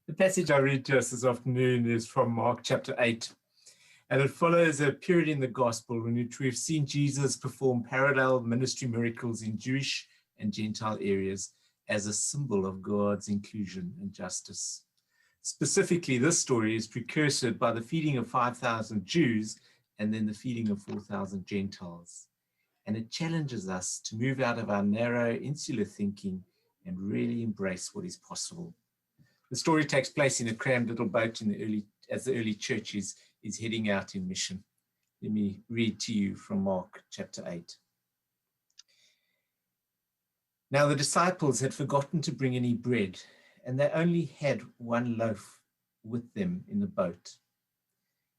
The passage I read to us this afternoon is from Mark chapter 8, and it follows a period in the gospel in which we've seen Jesus perform parallel ministry miracles in Jewish and Gentile areas as a symbol of God's inclusion and justice. Specifically, this story is precursored by the feeding of 5,000 Jews and then the feeding of 4,000 Gentiles. And it challenges us to move out of our narrow, insular thinking and really embrace what is possible. The story takes place in a crammed little boat as the early church is heading out in mission. Let me read to you from Mark chapter 8. Now the disciples had forgotten to bring any bread, and they only had one loaf with them in the boat.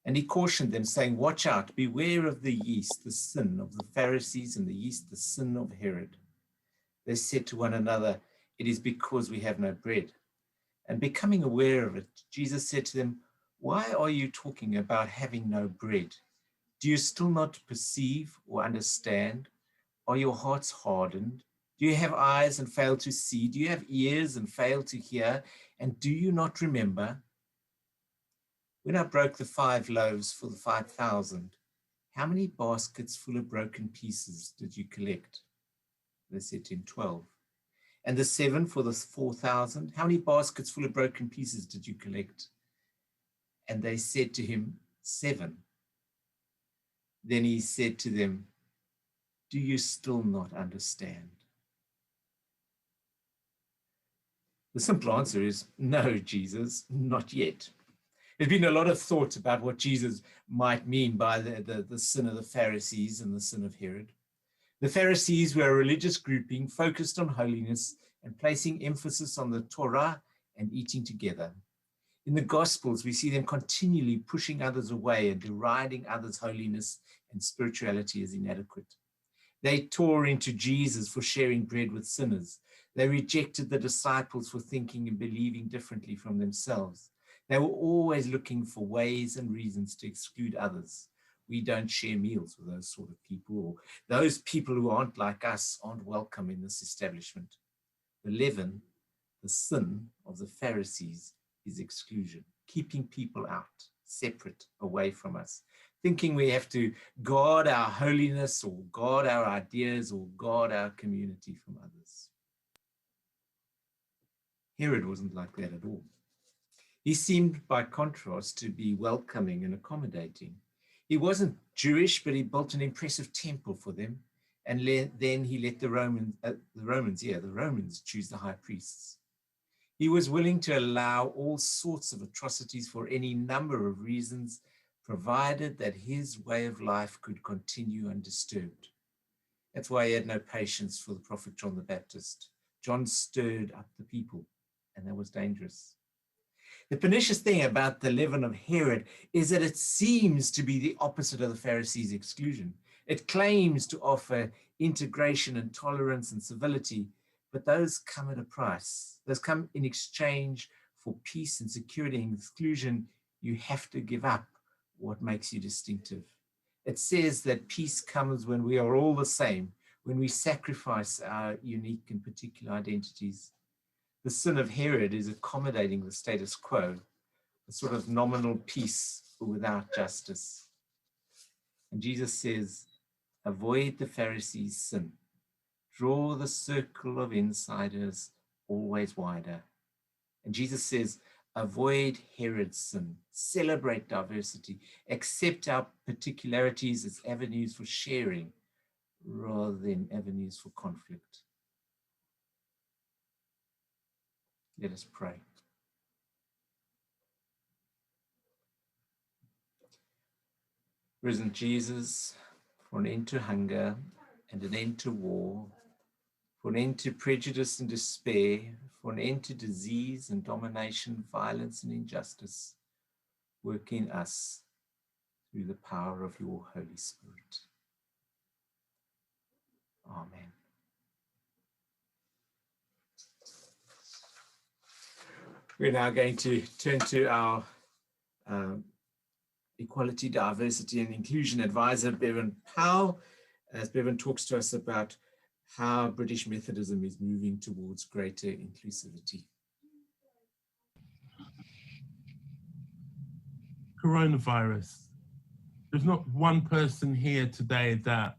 And he cautioned them, saying, "Watch out, beware of the yeast, the sin of the Pharisees, and the yeast, the sin of Herod." They said to one another, "It is because we have no bread." And becoming aware of it, Jesus said to them, "Why are you talking about having no bread? Do you still not perceive or understand? Are your hearts hardened? Do you have eyes and fail to see? Do you have ears and fail to hear? And do you not remember? When I broke the 5 loaves for the 5,000, how many baskets full of broken pieces did you collect?" They said to him, 12. "And the 7 for the 4,000, how many baskets full of broken pieces did you collect?" And they said to him, 7. Then he said to them, "Do you still not understand?" The simple answer is no, Jesus, not yet. There's been a lot of thought about what Jesus might mean by the sin of the Pharisees and the sin of Herod. The Pharisees were a religious grouping focused on holiness and placing emphasis on the Torah and eating together. In the Gospels, we see them continually pushing others away and deriding others' holiness and spirituality as inadequate. They tore into Jesus for sharing bread with sinners. They rejected the disciples for thinking and believing differently from themselves. They were always looking for ways and reasons to exclude others. We don't share meals with those sort of people, or those people who aren't like us aren't welcome in this establishment. The leaven, the sin of the Pharisees is exclusion, keeping people out, separate, away from us, thinking we have to guard our holiness or guard our ideas or guard our community from others. Herod wasn't like that at all. He seemed, by contrast, to be welcoming and accommodating. He wasn't Jewish, but he built an impressive temple for them. And then he let the Romans choose the high priests. He was willing to allow all sorts of atrocities for any number of reasons, provided that his way of life could continue undisturbed. That's why he had no patience for the prophet John the Baptist. John stirred up the people, and that was dangerous. The pernicious thing about the leaven of Herod is that it seems to be the opposite of the Pharisees' exclusion. It claims to offer integration and tolerance and civility, but those come at a price. Those come in exchange for peace and security and exclusion. You have to give up what makes you distinctive. It says that peace comes when we are all the same, when we sacrifice our unique and particular identities. The sin of Herod is accommodating the status quo, a sort of nominal peace without justice. And Jesus says, avoid the Pharisees' sin. Draw the circle of insiders always wider. And Jesus says, avoid Herod's sin. Celebrate diversity. Accept our particularities as avenues for sharing rather than avenues for conflict. Let us pray. Risen Jesus, for an end to hunger and an end to war, for an end to prejudice and despair, for an end to disease and domination, violence and injustice, work in us through the power of your Holy Spirit. Amen. We're now going to turn to our Equality, Diversity and Inclusion Advisor, Bevan Powell, as Bevan talks to us about how British Methodism is moving towards greater inclusivity. coronavirus. There's not one person here today that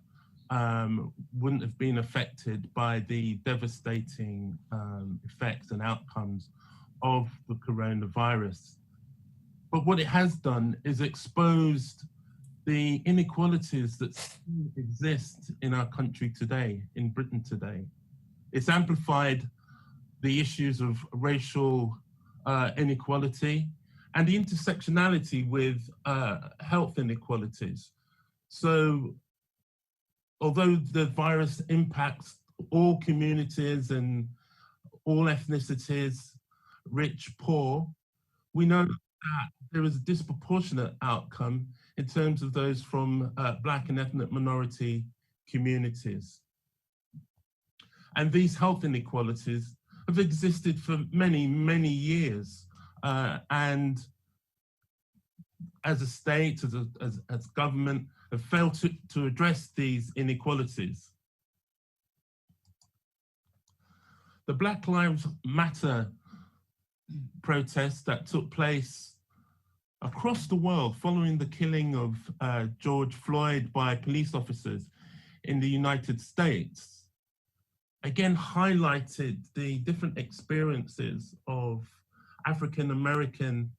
wouldn't have been affected by the devastating effects and outcomes of the coronavirus. But what it has done is exposed the inequalities that still exist in our country today, in Britain today. It's amplified the issues of racial inequality and the intersectionality with health inequalities. So although the virus impacts all communities and all ethnicities, rich, poor, we know that there is a disproportionate outcome in terms of those from Black and ethnic minority communities. And these health inequalities have existed for many, many years. And as a state, as government, have failed to address these inequalities. The Black Lives Matter protests that took place across the world following the killing of George Floyd by police officers in the United States, again highlighted the different experiences of African Americans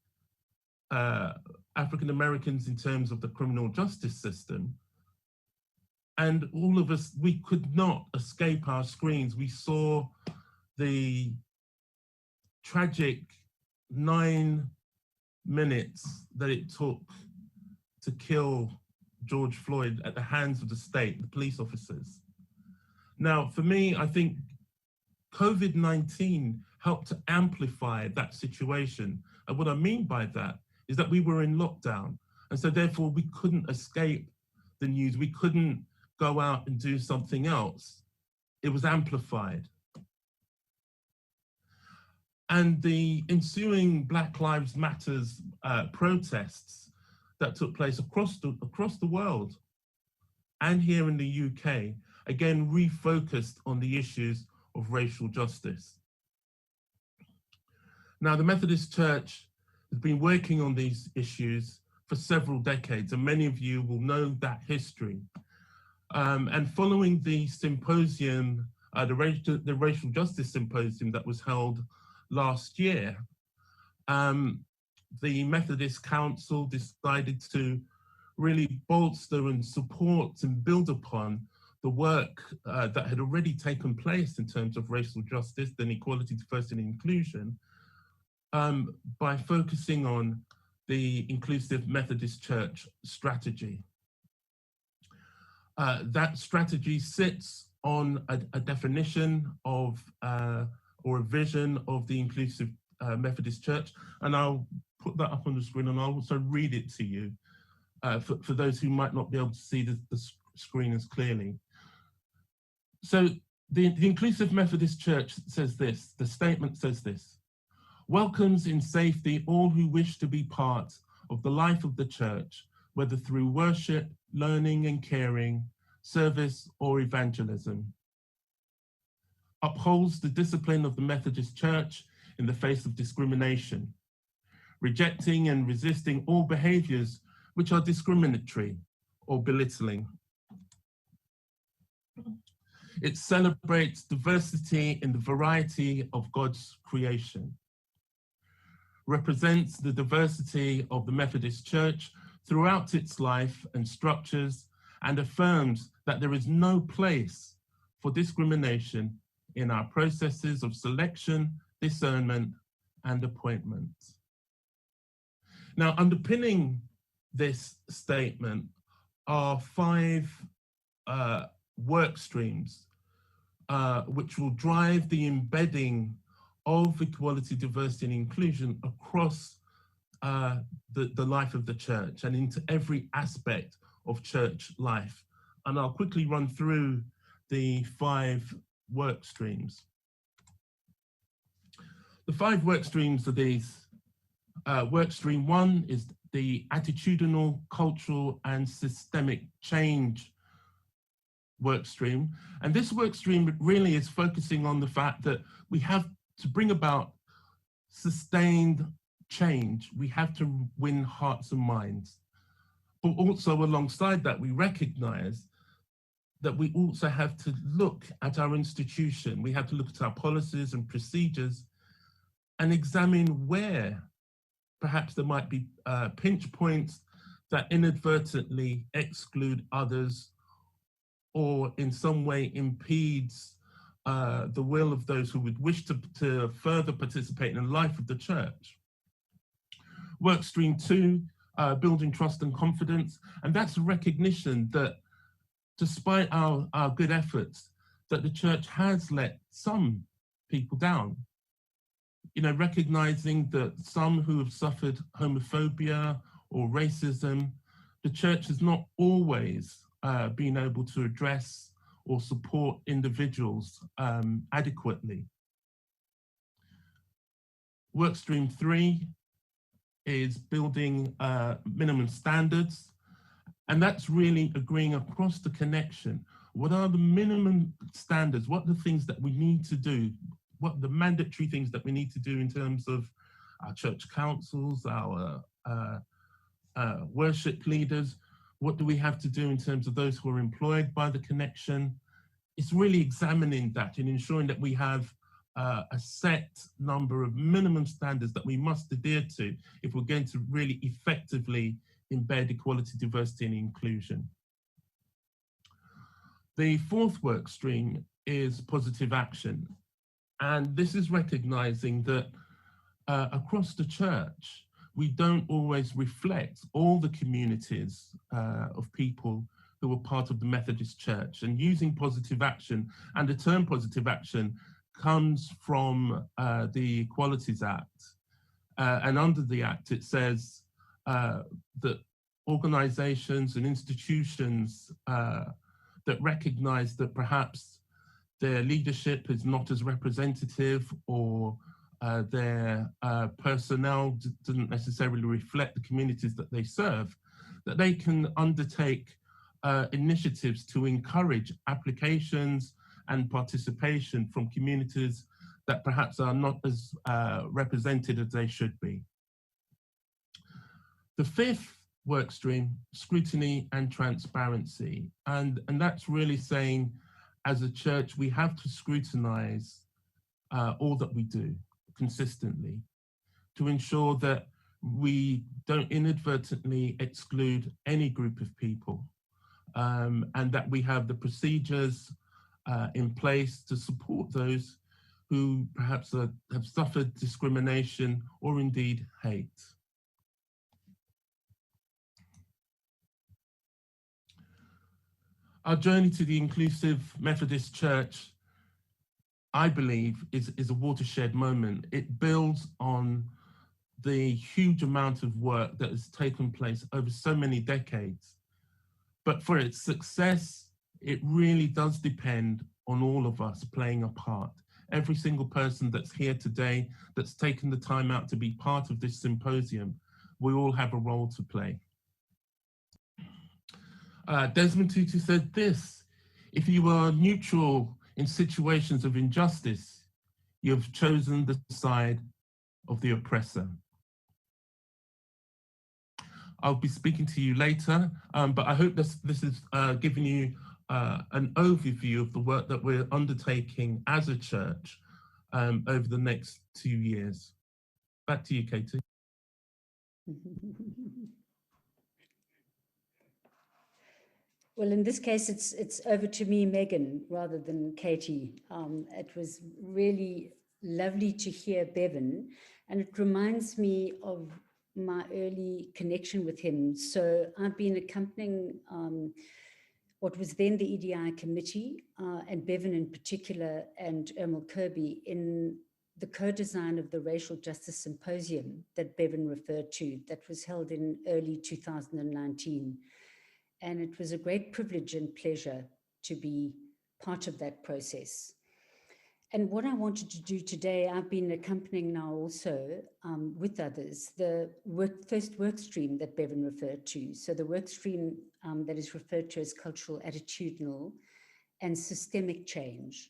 in terms of the criminal justice system. And all of us, we could not escape our screens. We saw the tragic 9 minutes that it took to kill George Floyd at the hands of the state, the police officers. Now, for me, I think COVID-19 helped to amplify that situation. And what I mean by that is that we were in lockdown. And so therefore we couldn't escape the news. We couldn't go out and do something else. It was amplified. And the ensuing Black Lives Matters protests that took place across the world and here in the UK, again, refocused on the issues of racial justice. Now, the Methodist Church has been working on these issues for several decades, and many of you will know that history. And following the symposium, the Racial Justice Symposium that was held last year, the Methodist Council decided to really bolster and support and build upon the work that had already taken place in terms of racial justice, then equality, diversity, and inclusion, by focusing on the Inclusive Methodist Church strategy. That strategy sits on a definition of, or a vision of the Inclusive Methodist Church, and I'll put that up on the screen and I'll also read it to you for those who might not be able to see the screen as clearly. So the Inclusive Methodist Church says this, the statement says this: welcomes in safety all who wish to be part of the life of the church, whether through worship, learning and caring, service or evangelism. Upholds the discipline of the Methodist Church in the face of discrimination, rejecting and resisting all behaviors which are discriminatory or belittling. It celebrates diversity in the variety of God's creation, represents the diversity of the Methodist Church throughout its life and structures, and affirms that there is no place for discrimination in our processes of selection, discernment, and appointment. Now, underpinning this statement are 5 work streams which will drive the embedding of equality, diversity, and inclusion across the life of the church and into every aspect of church life. And I'll quickly run through the 5 work streams. The 5 work streams are these. Work stream 1 is the attitudinal, cultural, and systemic change work stream. And this work stream really is focusing on the fact that we have to bring about sustained change, we have to win hearts and minds. But also alongside that, we recognize that we also have to look at our institution. We have to look at our policies and procedures and examine where perhaps there might be pinch points that inadvertently exclude others or in some way impedes the will of those who would wish to further participate in the life of the church. Work stream 2, building trust and confidence. And that's a recognition that despite our good efforts, that the church has let some people down. You know, recognizing that some who have suffered homophobia or racism, the church has not always been able to address or support individuals adequately. Workstream 3 is building minimum standards, and that's really agreeing across the connection. What are the minimum standards? What are the things that we need to do? What are the mandatory things that we need to do in terms of our church councils, our worship leaders? What do we have to do in terms of those who are employed by the connection? It's really examining that and ensuring that we have a set number of minimum standards that we must adhere to if we're going to really effectively embed equality, diversity, and inclusion. The fourth work stream is positive action. And this is recognizing that across the church, we don't always reflect all the communities of people who are part of the Methodist Church. And using positive action, and the term positive action comes from the Equalities Act. And under the Act, it says that organizations and institutions that recognize that perhaps their leadership is not as representative, or their personnel doesn't necessarily reflect the communities that they serve, that they can undertake initiatives to encourage applications and participation from communities that perhaps are not as represented as they should be. The fifth work stream, scrutiny and transparency. And that's really saying, as a church, we have to scrutinize all that we do consistently to ensure that we don't inadvertently exclude any group of people, and that we have the procedures in place to support those who perhaps have suffered discrimination or indeed hate. Our journey to the inclusive Methodist Church, I believe, is a watershed moment. It builds on the huge amount of work that has taken place over so many decades. But for its success, it really does depend on all of us playing a part. Every single person that's here today, that's taken the time out to be part of this symposium, we all have a role to play. Desmond Tutu said this: if you are neutral in situations of injustice, you have chosen the side of the oppressor. I'll be speaking to you later, but I hope this is giving you an overview of the work that we're undertaking as a church over the next 2 years. Back to you, Katie. Well, in this case, it's over to me, Megan, rather than Katie. It was really lovely to hear Bevan, and it reminds me of my early connection with him. So I've been accompanying what was then the EDI committee, and Bevan in particular, and Ermal Kirby, in the co-design of the Racial Justice Symposium that Bevan referred to, that was held in early 2019. And it was a great privilege and pleasure to be part of that process. And what I wanted to do today, I've been accompanying now also with others, the first work stream that Bevan referred to. So the work stream that is referred to as cultural, attitudinal, and systemic change.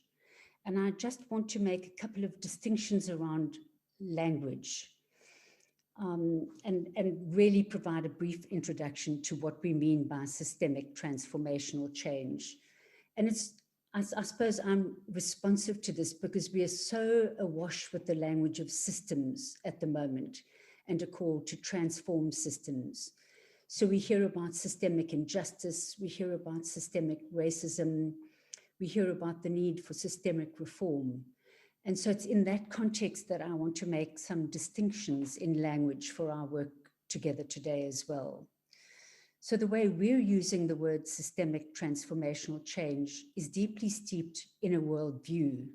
And I just want to make a couple of distinctions around language. and really provide a brief introduction to what we mean by systemic transformational change. And I suppose I'm responsive to this because we are so awash with the language of systems at the moment and a call to transform systems. So we hear about systemic injustice, we hear about systemic racism, we hear about the need for systemic reform. And so it's in that context that I want to make some distinctions in language for our work together today as well. So the way we're using the word systemic transformational change is deeply steeped in a worldview.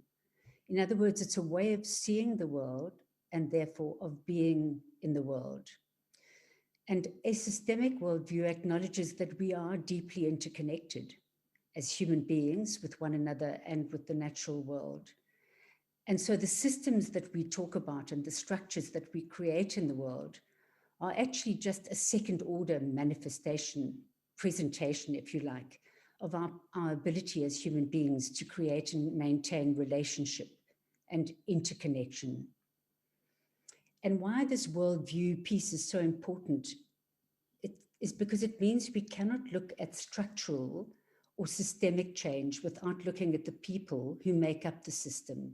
In other words, it's a way of seeing the world and therefore of being in the world. And a systemic worldview acknowledges that we are deeply interconnected as human beings with one another and with the natural world. And so the systems that we talk about and the structures that we create in the world are actually just a second order manifestation, presentation, if you like, of our ability as human beings to create and maintain relationship and interconnection. And why this worldview piece is so important is because it means we cannot look at structural or systemic change without looking at the people who make up the system,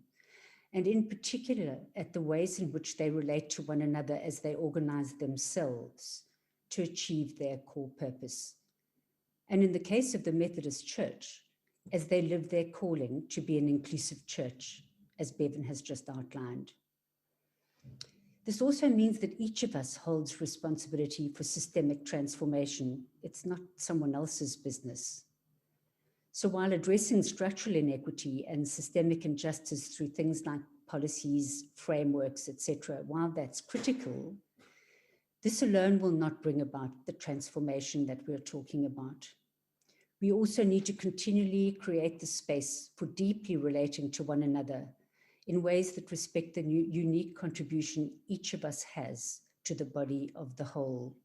and in particular at the ways in which they relate to one another as they organize themselves to achieve their core purpose. And in the case of the Methodist Church, as they live their calling to be an inclusive church, as Bevan has just outlined. This also means that each of us holds responsibility for systemic transformation. It's not someone else's business. So while addressing structural inequity and systemic injustice through things like policies, frameworks, etc., while that's critical, this alone will not bring about the transformation that we're talking about. We also need to continually create the space for deeply relating to one another in ways that respect the unique contribution each of us has to the body of the whole.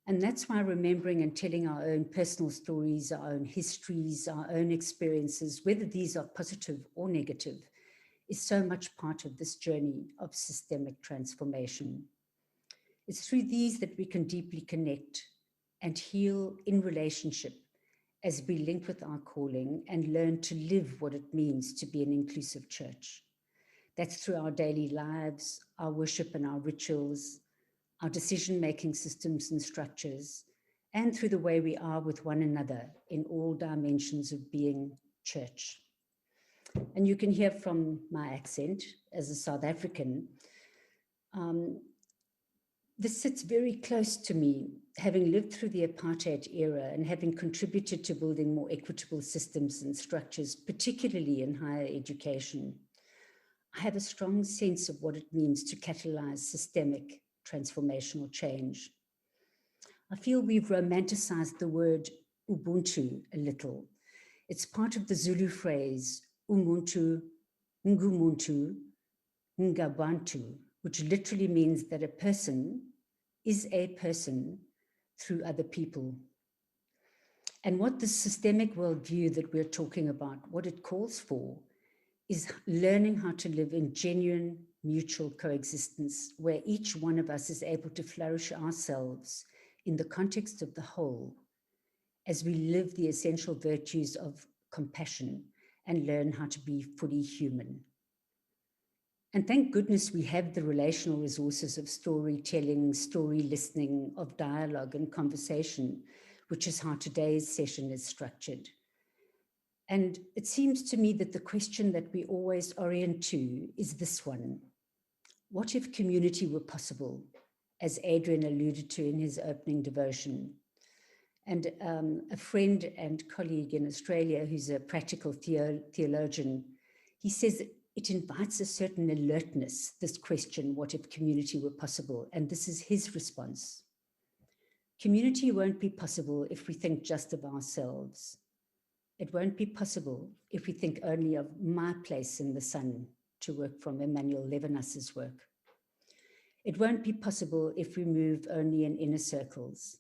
And that's why remembering and telling our own personal stories, our own histories, our own experiences, whether these are positive or negative, is so much part of this journey of systemic transformation. It's through these that we can deeply connect and heal in relationship as we link with our calling and learn to live what it means to be an inclusive church. That's through our daily lives, our worship and our rituals, our decision-making systems and structures, and through the way we are with one another in all dimensions of being church. And you can hear from my accent as a South African, this sits very close to me, having lived through the apartheid era and having contributed to building more equitable systems and structures, particularly in higher education. I have a strong sense of what it means to catalyze systemic transformational change. I feel we've romanticized the word Ubuntu a little. It's part of the Zulu phrase, Umuntu, Ngumuntu, Ngabantu, which literally means that a person is a person through other people. And what the systemic worldview that we're talking about, what it calls for, is learning how to live in genuine mutual coexistence, where each one of us is able to flourish ourselves in the context of the whole, as we live the essential virtues of compassion and learn how to be fully human. And thank goodness we have the relational resources of storytelling, story listening, of dialogue and conversation, which is how today's session is structured. And it seems to me that the question that we always orient to is this one. What if community were possible, as Adrian alluded to in his opening devotion? And a friend and colleague in Australia who's a practical theologian, he says it invites a certain alertness, this question, what if community were possible? And this is his response. Community won't be possible if we think just of ourselves. It won't be possible if we think only of my place in the sun, to work from Emmanuel Levinas's work. It won't be possible if we move only in inner circles.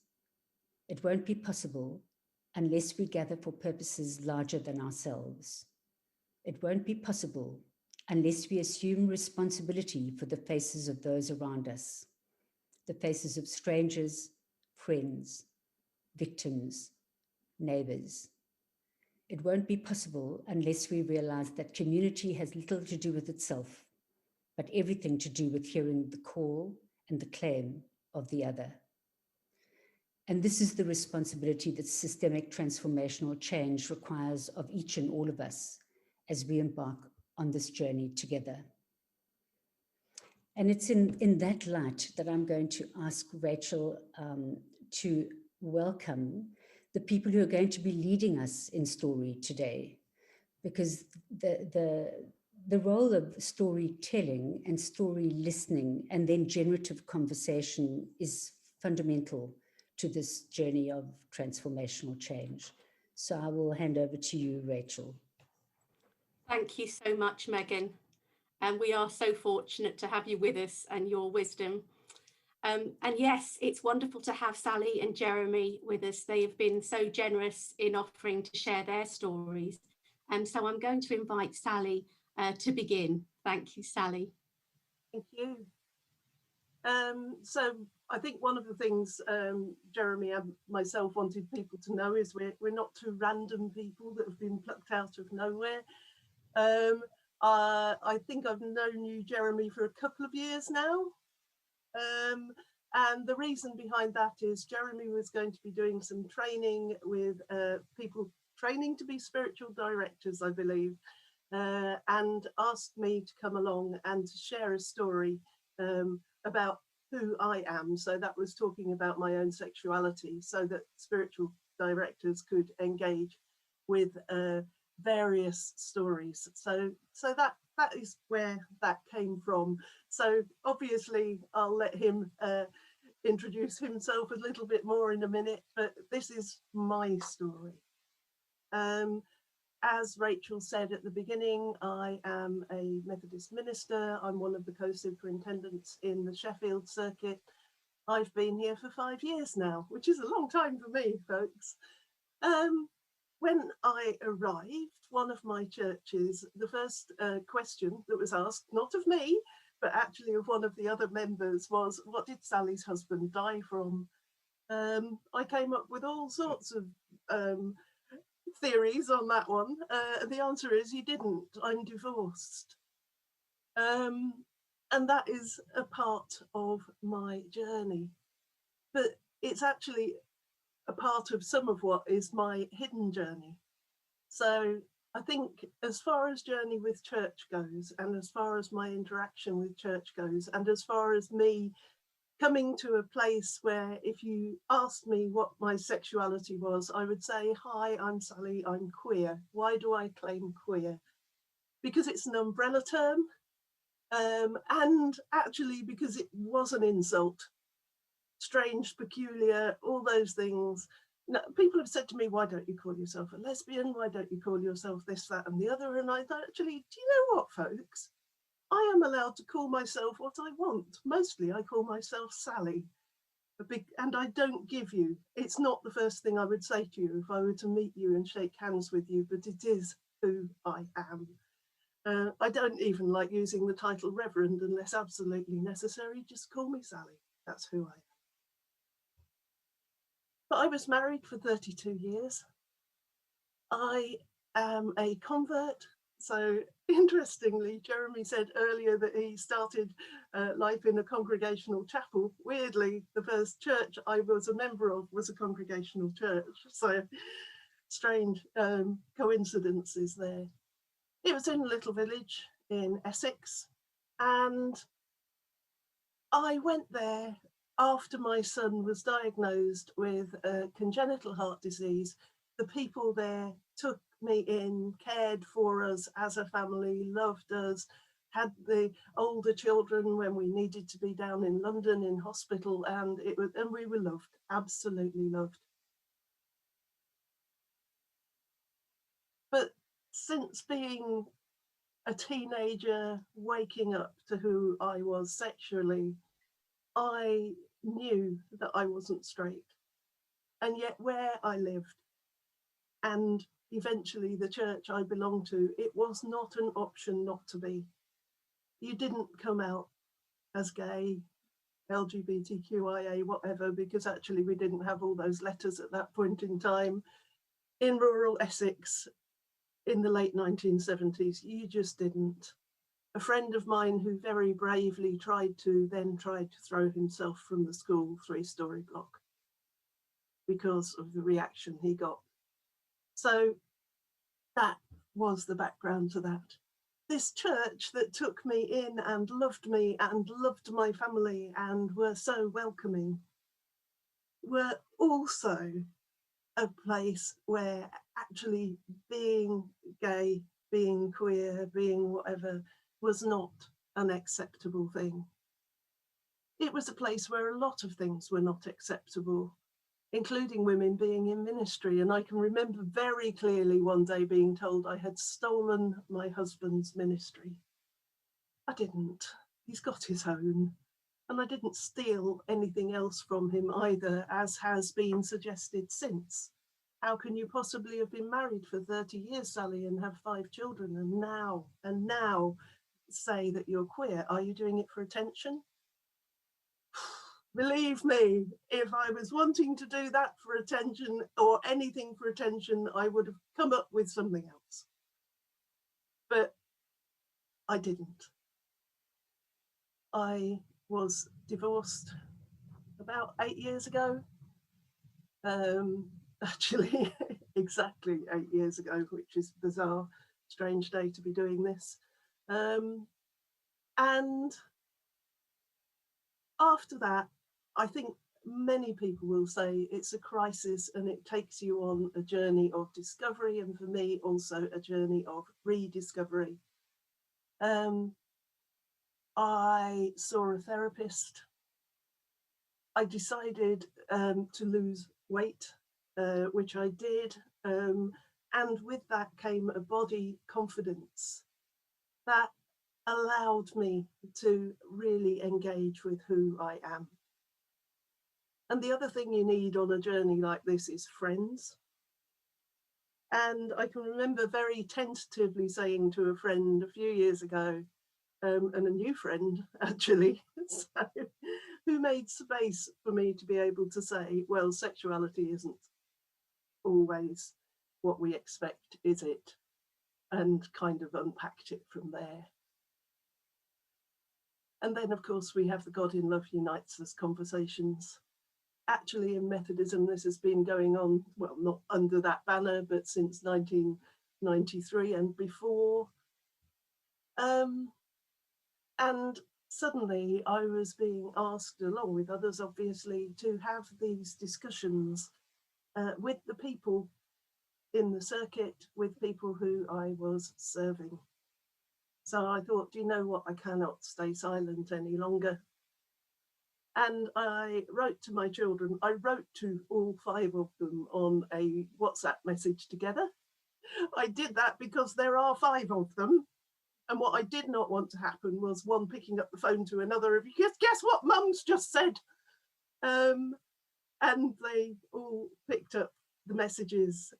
It won't be possible unless we gather for purposes larger than ourselves. It won't be possible unless we assume responsibility for the faces of those around us. the faces of strangers, friends, victims, neighbors. It won't be possible unless we realize that community has little to do with itself, but everything to do with hearing the call and the claim of the other. And this is the responsibility that systemic transformational change requires of each and all of us as we embark on this journey together. And it's in that light that I'm going to ask Rachel to welcome the people who are going to be leading us in story today, because the role of storytelling and story listening and then generative conversation is fundamental to this journey of transformational change. So I will hand over to you, Rachel. Thank you so much, Megan. And we are so fortunate to have you with us and your wisdom. And yes, it's wonderful to have Sally and Jeremy with us. They have been so generous in offering to share their stories. And so I'm going to invite Sally to begin. Thank you, Sally. Thank you. So I think one of the things Jeremy and myself wanted people to know is we're not two random people that have been plucked out of nowhere. I think I've known you, Jeremy, for a couple of years now. And the reason behind that is Jeremy was going to be doing some training with people training to be spiritual directors, I believe, and asked me to come along and to share a story about who I am. So that was talking about my own sexuality so that spiritual directors could engage with various stories. So that is where that came from. So obviously I'll let him introduce himself a little bit more in a minute, but this is my story. As Rachel said at the beginning, I am a Methodist minister. I'm one of the co-superintendents in the Sheffield circuit. I've been here for 5 years now, which is a long time for me, folks. When I arrived, one of my churches, the first question that was asked, not of me, but actually of one of the other members, was, what did Sally's husband die from? I came up with all sorts of theories on that one. The answer is he didn't. I'm divorced. And that is a part of my journey. But it's actually a part of some of what is my hidden journey. So I think as far as journey with church goes, and as far as my interaction with church goes, and as far as me coming to a place where if you asked me what my sexuality was, I would say, hi, I'm Sally, I'm queer. Why do I claim queer? Because it's an umbrella term, and actually because it was an insult. Strange, peculiar, all those things. Now, people have said to me, why don't you call yourself a lesbian? Why don't you call yourself this, that, and the other? And I thought, actually, do you know what, folks? I am allowed to call myself what I want. Mostly I call myself Sally. And I don't give you, it's not the first thing I would say to you if I were to meet you and shake hands with you, but it is who I am. I don't even like using the title Reverend unless absolutely necessary. Just call me Sally. That's who I am. But I was married for 32 years. I am a convert. So interestingly, Jeremy said earlier that he started life in a congregational chapel. Weirdly, the first church I was a member of was a congregational church. So strange coincidences there. It was in a little village in Essex. And I went there after my son was diagnosed with congenital heart disease. The people there took me in, cared for us as a family, loved us, had the older children when we needed to be down in London in hospital, and we were loved, absolutely loved. But since being a teenager, waking up to who I was sexually, I knew that I wasn't straight. And yet where I lived, and eventually the church I belonged to, it was not an option not to be. You didn't come out as gay LGBTQIA, whatever, because actually we didn't have all those letters at that point in time. In rural Essex in the late 1970s, you just didn't. A friend of mine who very bravely tried to throw himself from the school 3-story block because of the reaction he got. So that was the background to that. This church that took me in and loved my family and were so welcoming were also a place where actually being gay, being queer, being whatever was not an acceptable thing. It was a place where a lot of things were not acceptable, including women being in ministry. And I can remember very clearly one day being told I had stolen my husband's ministry. I didn't. He's got his own. And I didn't steal anything else from him either, as has been suggested since. How can you possibly have been married for 30 years, Sally, and have 5 children, and now say that you're queer? Are you doing it for attention? Believe me, if I was wanting to do that for attention or anything for attention, I would have come up with something else. But I didn't. I was divorced about 8 years ago. Actually, exactly 8 years ago, which is a bizarre, strange day to be doing this. And after that, I think many people will say it's a crisis and it takes you on a journey of discovery, and for me also a journey of rediscovery. I saw a therapist. I decided to lose weight, which I did, and with that came a body confidence that allowed me to really engage with who I am. And the other thing you need on a journey like this is friends. And I can remember very tentatively saying to a friend a few years ago, and a new friend actually, so, who made space for me to be able to say, well, sexuality isn't always what we expect, is it? And kind of unpacked it from there. And then, of course, we have the God in Love Unites Us conversations. Actually, in Methodism, this has been going on, well, not under that banner, but since 1993 and before. And suddenly I was being asked, along with others, obviously, to have these discussions with the people in the circuit, with people who I was serving. So I thought, do you know what? I cannot stay silent any longer. And I wrote to my children. I wrote to all 5 of them on a WhatsApp message together. I did that because there are 5 of them. And what I did not want to happen was one picking up the phone to another, because guess what Mum's just said? And they all picked up the messages.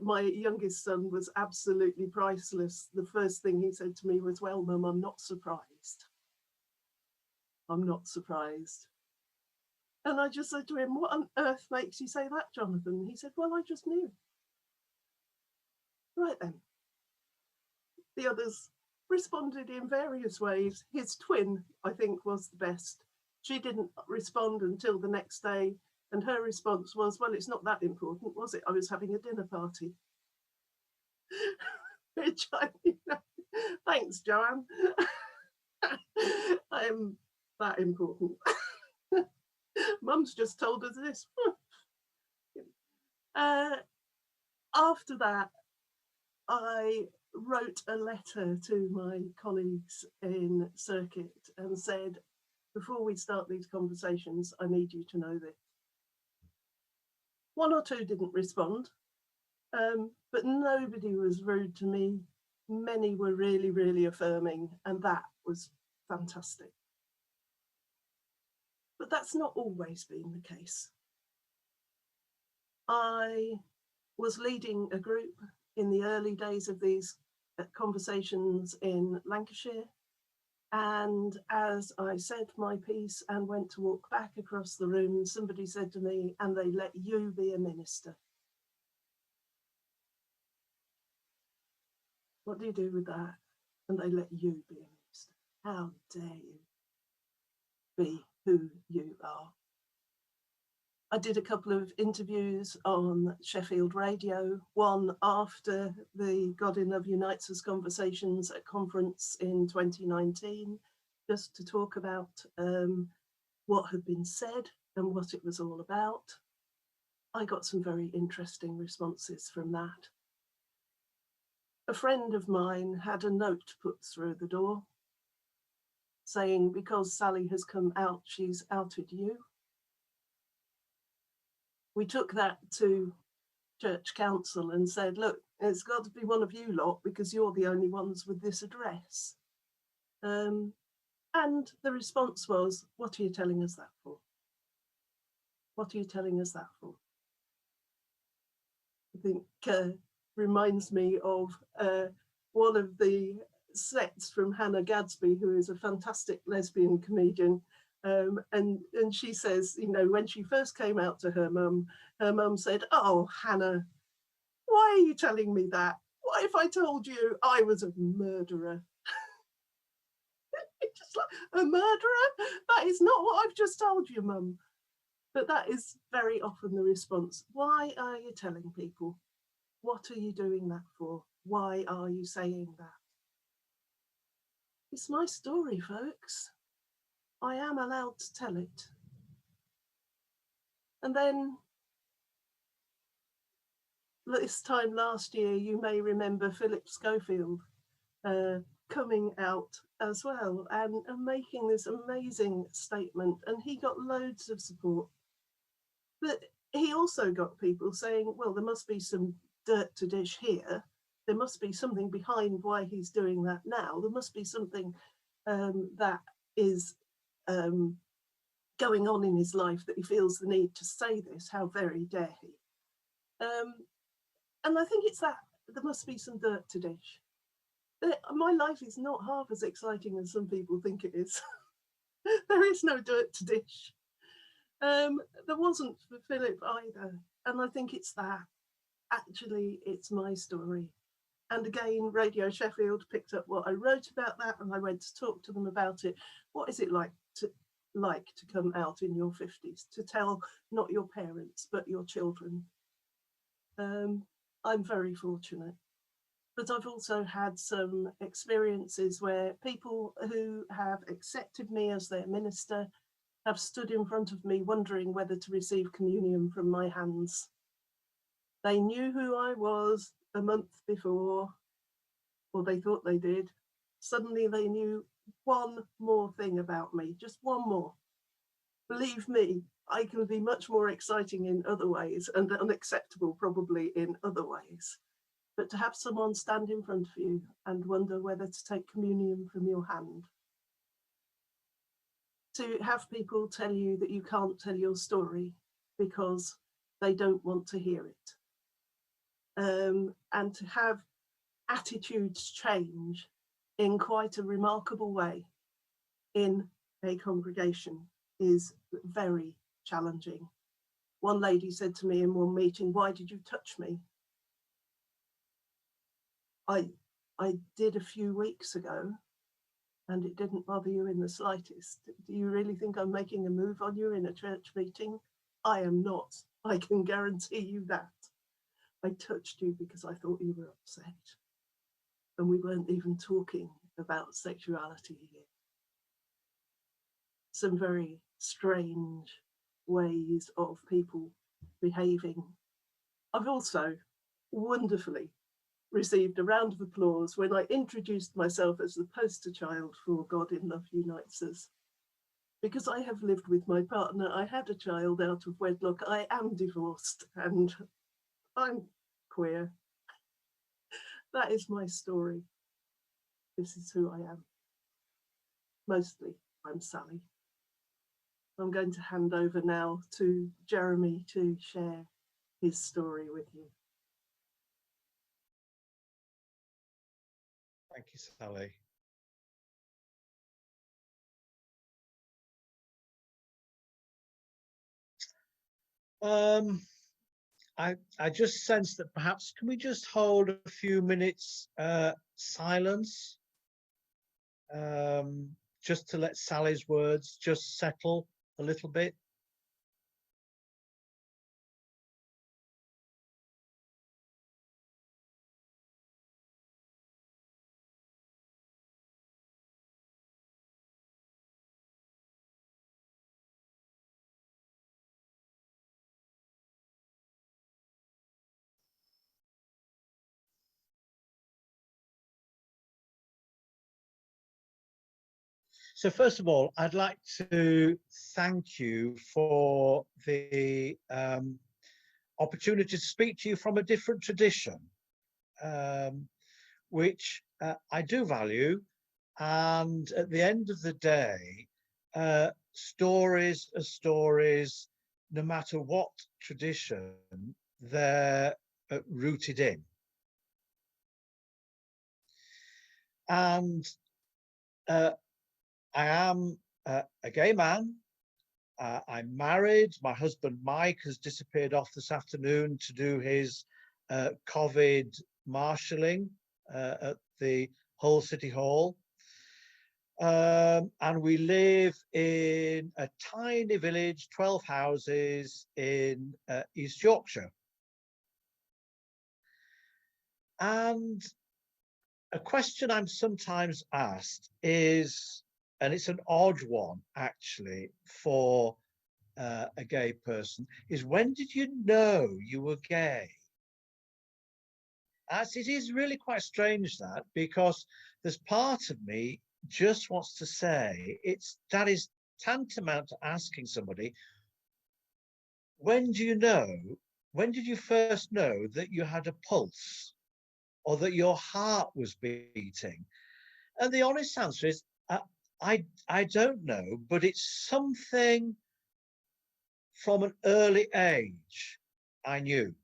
My youngest son was absolutely priceless. The first thing he said to me was, well, Mum, I'm not surprised. I'm not surprised. And I just said to him, what on earth makes you say that, Jonathan? He said, well, I just knew. Right then. The others responded in various ways. His twin, I think, was the best. She didn't respond until the next day. And her response was, well, it's not that important, was it? I was having a dinner party. Which I, thanks, Joanne. I'm that important. Mum's just told us this. After that, I wrote a letter to my colleagues in circuit and said, before we start these conversations, I need you to know this. 1 or 2 didn't respond, but nobody was rude to me. Many were really, really affirming, and that was fantastic. But that's not always been the case. I was leading a group in the early days of these conversations in Lancashire, And as I said my piece and went to walk back across the room, somebody said to me, and they let you be a minister. What do you do with that? And they let you be a minister. How dare you be who you are? I did a couple of interviews on Sheffield Radio, one after the God in Love Unites Us conversations at conference in 2019, just to talk about what had been said and what it was all about. I got some very interesting responses from that. A friend of mine had a note put through the door saying, because Sally has come out, she's outed you. We took that to church council and said, look, it's got to be one of you lot because you're the only ones with this address. And the response was, what are you telling us that for? What are you telling us that for? I think reminds me of one of the sets from Hannah Gadsby, who is a fantastic lesbian comedian. And she says, you know, when she first came out to her mum said, oh, Hannah, why are you telling me that? What if I told you I was a murderer? It's just like, a murderer? That is not what I've just told you, mum. But that is very often the response. Why are you telling people? What are you doing that for? Why are you saying that? It's my story, folks. I am allowed to tell it. And then this time last year, you may remember Philip Schofield coming out as well and making this amazing statement. And he got loads of support. But he also got people saying, well, there must be some dirt to dish here. There must be something behind why he's doing that now. There must be something that is going on in his life that he feels the need to say this. How very dare he? And I think it's that there must be some dirt to dish. My life is not half as exciting as some people think it is. There is no dirt to dish. There wasn't for Philip either. And I think it's that. Actually, it's my story. And again, Radio Sheffield picked up what I wrote about that, and I went to talk to them about it. What is it like to come out in your 50s, to tell not your parents, but your children? I'm very fortunate. But I've also had some experiences where people who have accepted me as their minister have stood in front of me wondering whether to receive communion from my hands. They knew who I was a month before, or they thought they did. Suddenly they knew one more thing about me, just one more. Believe me, I can be much more exciting in other ways and unacceptable probably in other ways. But to have someone stand in front of you and wonder whether to take communion from your hand, to have people tell you that you can't tell your story because they don't want to hear it, and to have attitudes change in quite a remarkable way in a congregation is very challenging. One lady said to me in one meeting, why did you touch me? I did a few weeks ago, and it didn't bother you in the slightest. Do you really think I'm making a move on you in a church meeting? I am not. I can guarantee you that. I touched you because I thought you were upset. And we weren't even talking about sexuality here. Some very strange ways of people behaving. I've also wonderfully received a round of applause when I introduced myself as the poster child for God in Love Unites Us. Because I have lived with my partner, I had a child out of wedlock, I am divorced, and I'm queer. That is my story. This is who I am. Mostly, I'm Sally. I'm going to hand over now to Jeremy to share his story with you. Thank you, Sally. I just sense that perhaps can we just hold a few minutes silence, just to let Sally's words just settle a little bit. So first of all, I'd like to thank you for the opportunity to speak to you from a different tradition, which I do value. And at the end of the day, stories are stories, no matter what tradition they're rooted in. And I am a gay man. I'm married. My husband, Mike, has disappeared off this afternoon to do his COVID marshalling at the Hull City Hall. And we live in a tiny village, 12 houses in East Yorkshire. And a question I'm sometimes asked is, and it's an odd one actually for a gay person, is when did you know you were gay? As it is really quite strange that, because there's part of me just wants to say that is tantamount to asking somebody, when did you first know that you had a pulse or that your heart was beating? And the honest answer is, I don't know, but it's something from an early age I knew.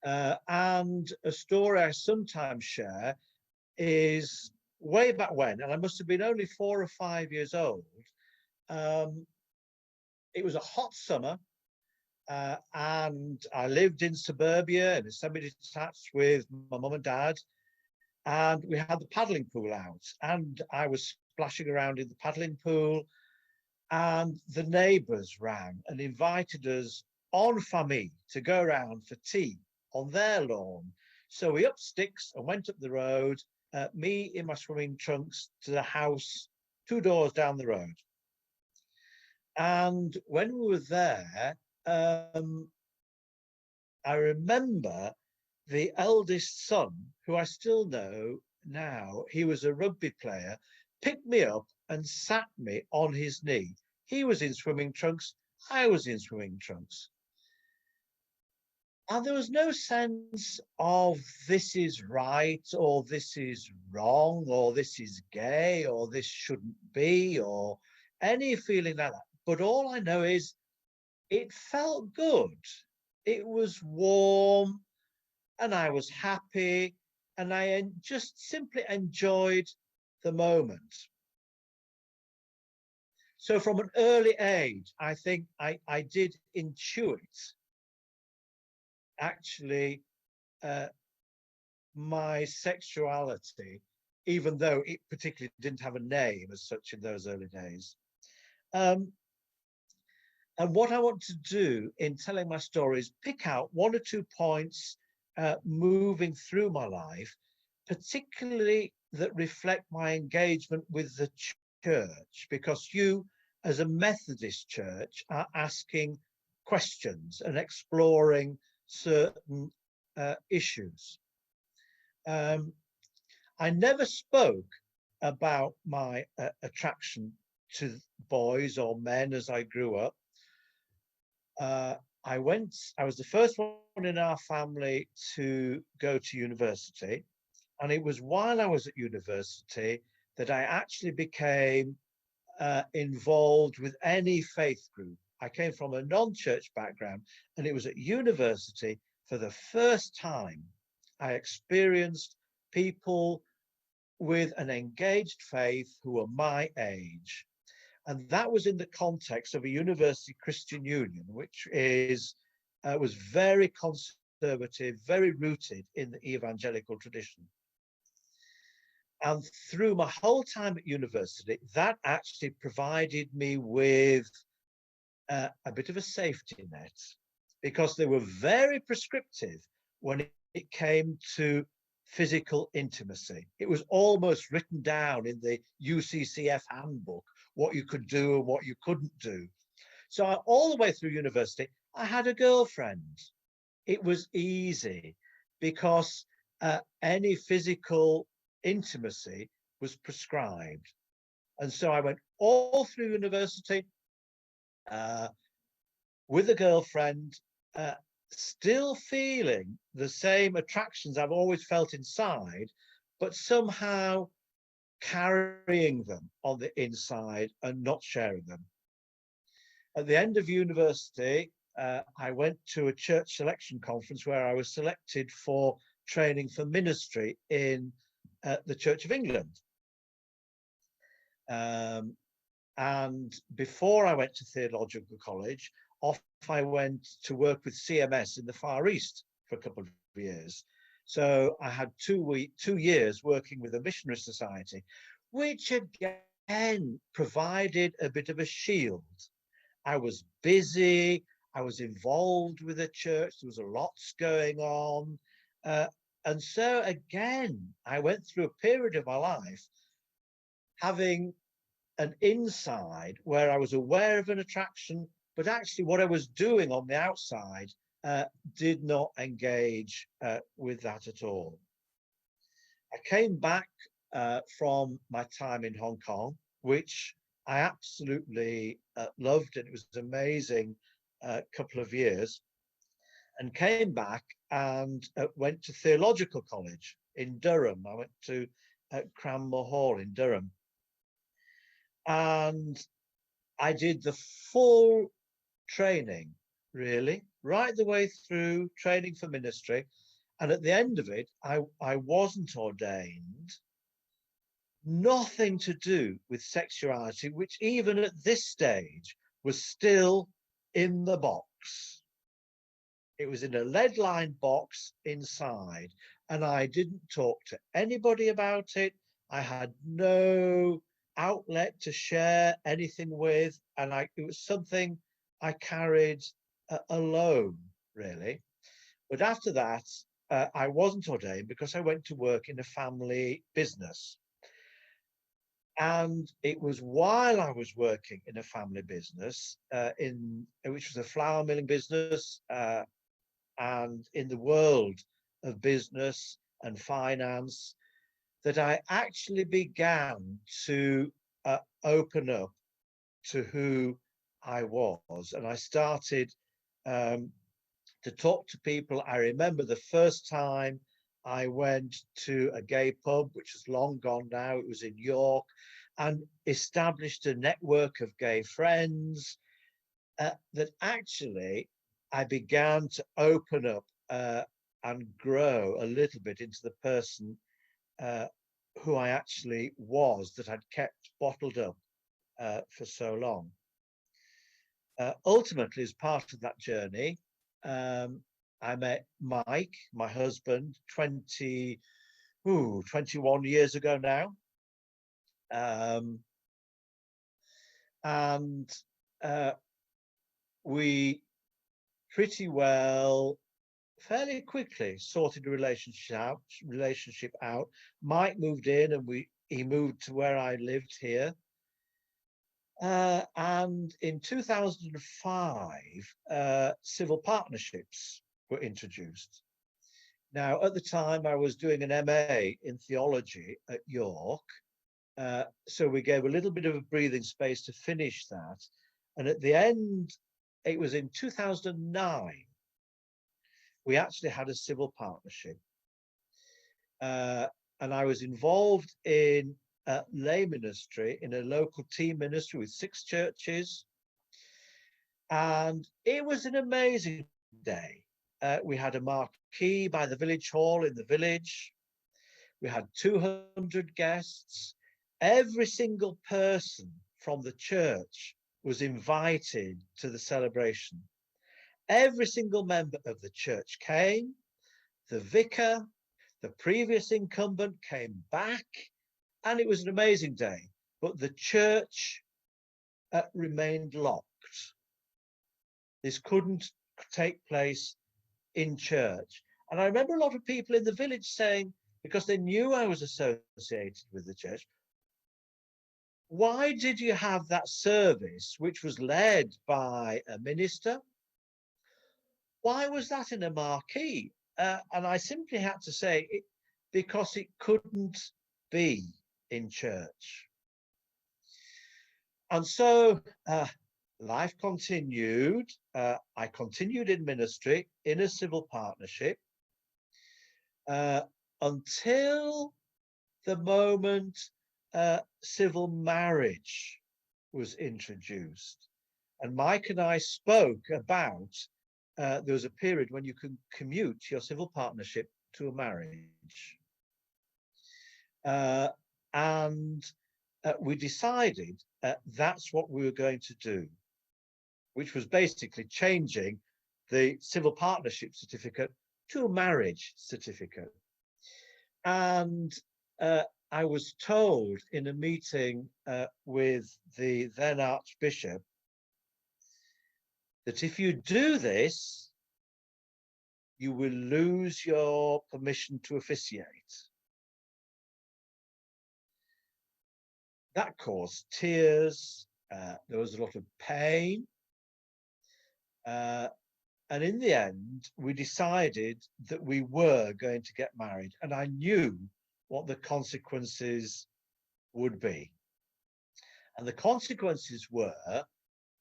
And a story I sometimes share is way back when, and I must have been only 4 or 5 years old. It was a hot summer, and I lived in suburbia and semi-detached with my mum and dad, and we had the paddling pool out, and I was splashing around in the paddling pool, and the neighbours rang and invited us en famille to go around for tea on their lawn. So we upped sticks and went up the road, me in my swimming trunks, to the house 2 doors down the road. And when we were there, I remember the eldest son, who I still know now, he was a rugby player, picked me up and sat me on his knee. He was in swimming trunks, I was in swimming trunks. And there was no sense of this is right, or this is wrong, or this is gay, or this shouldn't be, or any feeling like that. But all I know is it felt good. It was warm, and I was happy, and I just simply enjoyed the moment. So from an early age, I think I did intuit actually my sexuality, even though it particularly didn't have a name as such in those early days. And what I want to do in telling my story is pick out 1 or 2 points moving through my life, particularly that reflect my engagement with the church, because you, as a Methodist church, are asking questions and exploring certain issues. I never spoke about my attraction to boys or men as I grew up. I was the first one in our family to go to university. And it was while I was at university that I actually became involved with any faith group. I came from a non-church background, and it was at university for the first time I experienced people with an engaged faith who were my age. And that was in the context of a university Christian union, which is was very conservative, very rooted in the evangelical tradition. And through my whole time at university, that actually provided me with a bit of a safety net, because they were very prescriptive when it came to physical intimacy. It was almost written down in the UCCF handbook what you could do and what you couldn't do. So all the way through university, I had a girlfriend. It was easy because any physical intimacy was prescribed. And so I went all through university with a girlfriend, still feeling the same attractions I've always felt inside, but somehow carrying them on the inside and not sharing them. At the end of university, I went to a church selection conference where I was selected for training for ministry in the Church of England. And before I went to theological college, off I went to work with CMS in the Far East for a couple of years. So I had 2 years working with a missionary society, which again provided a bit of a shield. I was busy, I was involved with the church, there was a lot going on. And so again, I went through a period of my life having an inside where I was aware of an attraction, but actually what I was doing on the outside did not engage with that at all. I came back from my time in Hong Kong, which I absolutely loved, and it was an amazing couple of years, and came back and went to theological college in Durham. I went to Cranmer Hall in Durham. And I did the full training, really, right the way through training for ministry. And at the end of it, I wasn't ordained, nothing to do with sexuality, which even at this stage was still in the box. It was in a lead-lined box inside, and I didn't talk to anybody about it. I had no outlet to share anything with, and it was something I carried alone, really. But after that, I wasn't ordained because I went to work in a family business. And it was while I was working in a family business, which was a flour milling business, and in the world of business and finance, that I actually began to open up to who I was. And I started to talk to people. I remember the first time I went to a gay pub, which is long gone now. It was in York, and established a network of gay friends that actually I began to open up and grow a little bit into the person who I actually was, that I'd kept bottled up for so long. Ultimately, as part of that journey, I met Mike, my husband, 21 years ago now. And we pretty well, fairly quickly sorted a relationship out. Mike moved in, and he moved to where I lived here. And in 2005, civil partnerships were introduced. Now, at the time, I was doing an MA in theology at York. So we gave a little bit of a breathing space to finish that. And at the end, it was in 2009, we actually had a civil partnership. And I was involved in lay ministry in a local team ministry with 6 churches. And it was an amazing day. We had a marquee by the village hall in the village. We had 200 guests. Every single person from the church was invited to the celebration. Every single member of the church came, the vicar, the previous incumbent came back, and it was an amazing day, but the church remained locked. This couldn't take place in church. And I remember a lot of people in the village saying, because they knew I was associated with the church, why did you have that service, which was led by a minister? Why was that in a marquee? And I simply had to say, because it couldn't be in church. And so life continued. I continued in ministry in a civil partnership until the moment civil marriage was introduced. And Mike and I spoke about there was a period when you could commute your civil partnership to a marriage. And we decided that's what we were going to do, which was basically changing the civil partnership certificate to a marriage certificate. And I was told in a meeting with the then Archbishop that if you do this, you will lose your permission to officiate. That caused tears. There was a lot of pain. And in the end, we decided that we were going to get married. And I knew what the consequences would be. And the consequences were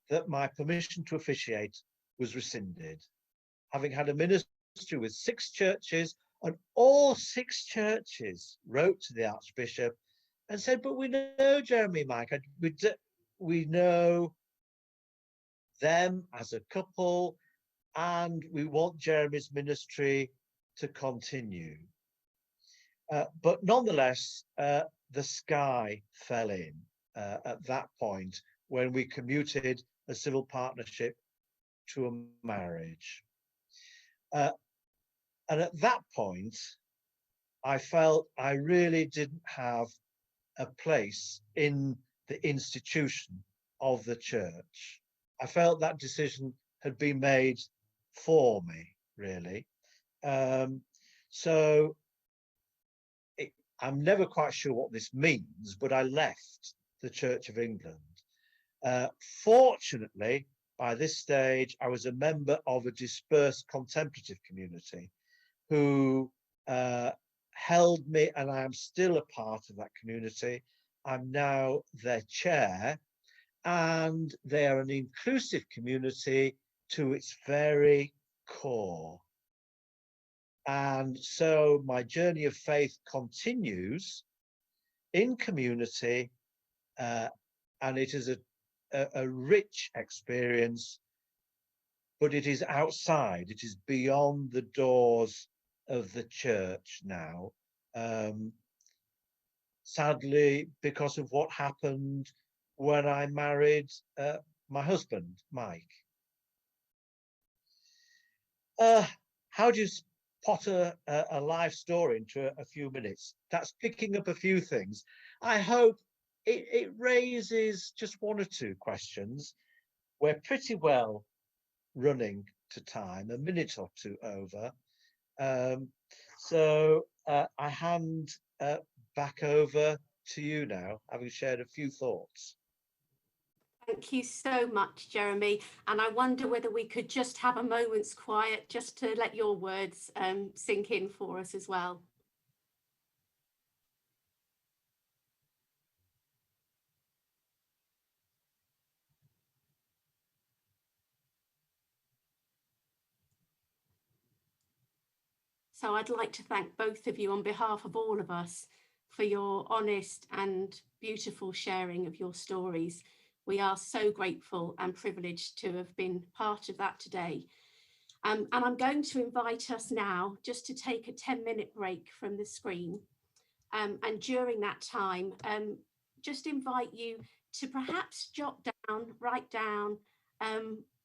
that my permission to officiate was rescinded. Having had a ministry with 6 churches, and all 6 churches wrote to the Archbishop and said, but we know Jeremy, Mike, we know them as a couple, and we want Jeremy's ministry to continue. But nonetheless, the sky fell in at that point when we commuted a civil partnership to a marriage. And at that point, I felt I really didn't have a place in the institution of the church. I felt that decision had been made for me, really. So I'm never quite sure what this means, but I left the Church of England. Fortunately, by this stage, I was a member of a dispersed contemplative community who held me, and I am still a part of that community. I'm now their chair, and they are an inclusive community to its very core. And so my journey of faith continues in community, and it is a rich experience, but it is outside, it is beyond the doors of the church now. Sadly, because of what happened when I married my husband, Mike. How do you pot a life story into a few minutes? That's picking up a few things. I hope it raises just 1 or 2 questions. We're pretty well running to time, a minute or 2 over. So I hand back over to you now, having shared a few thoughts. Thank you so much, Jeremy. And I wonder whether we could just have a moment's quiet just to let your words sink in for us as well. So I'd like to thank both of you on behalf of all of us for your honest and beautiful sharing of your stories. We are so grateful and privileged to have been part of that today. And I'm going to invite us now just to take a 10-minute break from the screen. And during that time, just invite you to perhaps write down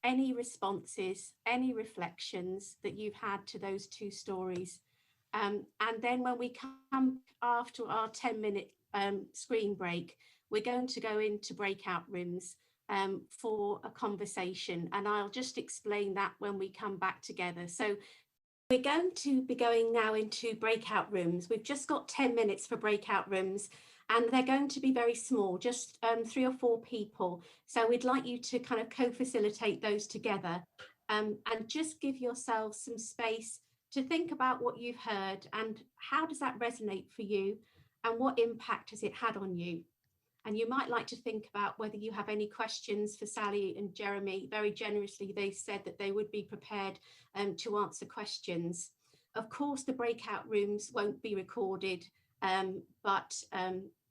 any responses, any reflections that you've had to those two stories. And then when we come after our 10-minute screen break, we're going to go into breakout rooms for a conversation. And I'll just explain that when we come back together. So we're going to be going now into breakout rooms. We've just got 10 minutes for breakout rooms, and they're going to be very small, just 3 or 4 people. So we'd like you to kind of co-facilitate those together and just give yourselves some space to think about what you've heard and how does that resonate for you and what impact has it had on you. And you might like to think about whether you have any questions for Sally and Jeremy. Very generously, they said that they would be prepared to answer questions. Of course, the breakout rooms won't be recorded, but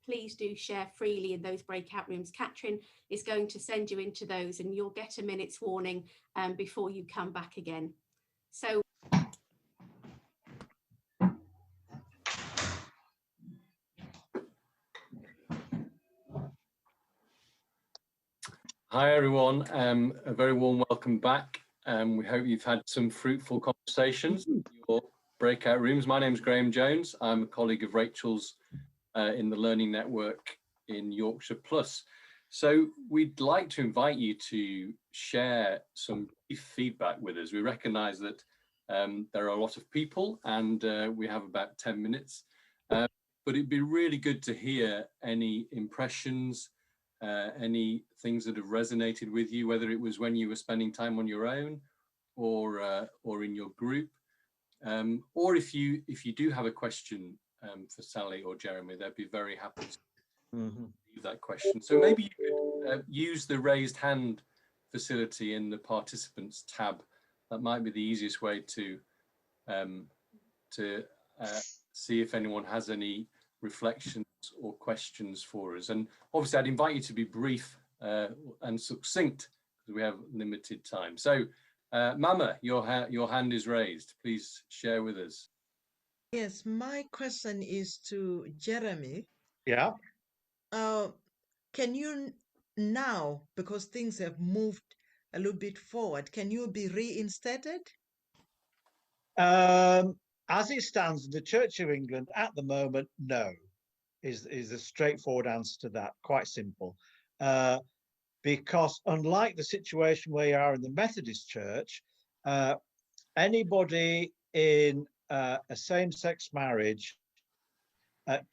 please do share freely in those breakout rooms. Catherine is going to send you into those and you'll get a minute's warning before you come back again. So hi everyone, a very warm welcome back. We hope you've had some fruitful conversations in your breakout rooms. My name is Graham Jones. I'm a colleague of Rachel's in the Learning Network in Yorkshire Plus. So we'd like to invite you to share some feedback with us. We recognise that there are a lot of people and we have about 10 minutes, but it'd be really good to hear any impressions, any things that have resonated with you, whether it was when you were spending time on your own or in your group, or if you do have a question for Sally or Jeremy, they'd be very happy to leave that question. So maybe you could use the raised hand facility in the participants tab. That might be the easiest way to see if anyone has any reflections or questions for us. And obviously I'd invite you to be brief and succinct because we have limited time. So Mama, your hand is raised. Please share with us. Yes, my question is to Jeremy. Yeah. Can you now, because things have moved a little bit forward, can you be reinstated? As it stands in the Church of England at the moment, no, is a straightforward answer to that. Quite simple. Because unlike the situation where you are in the Methodist Church, anybody in a same-sex marriage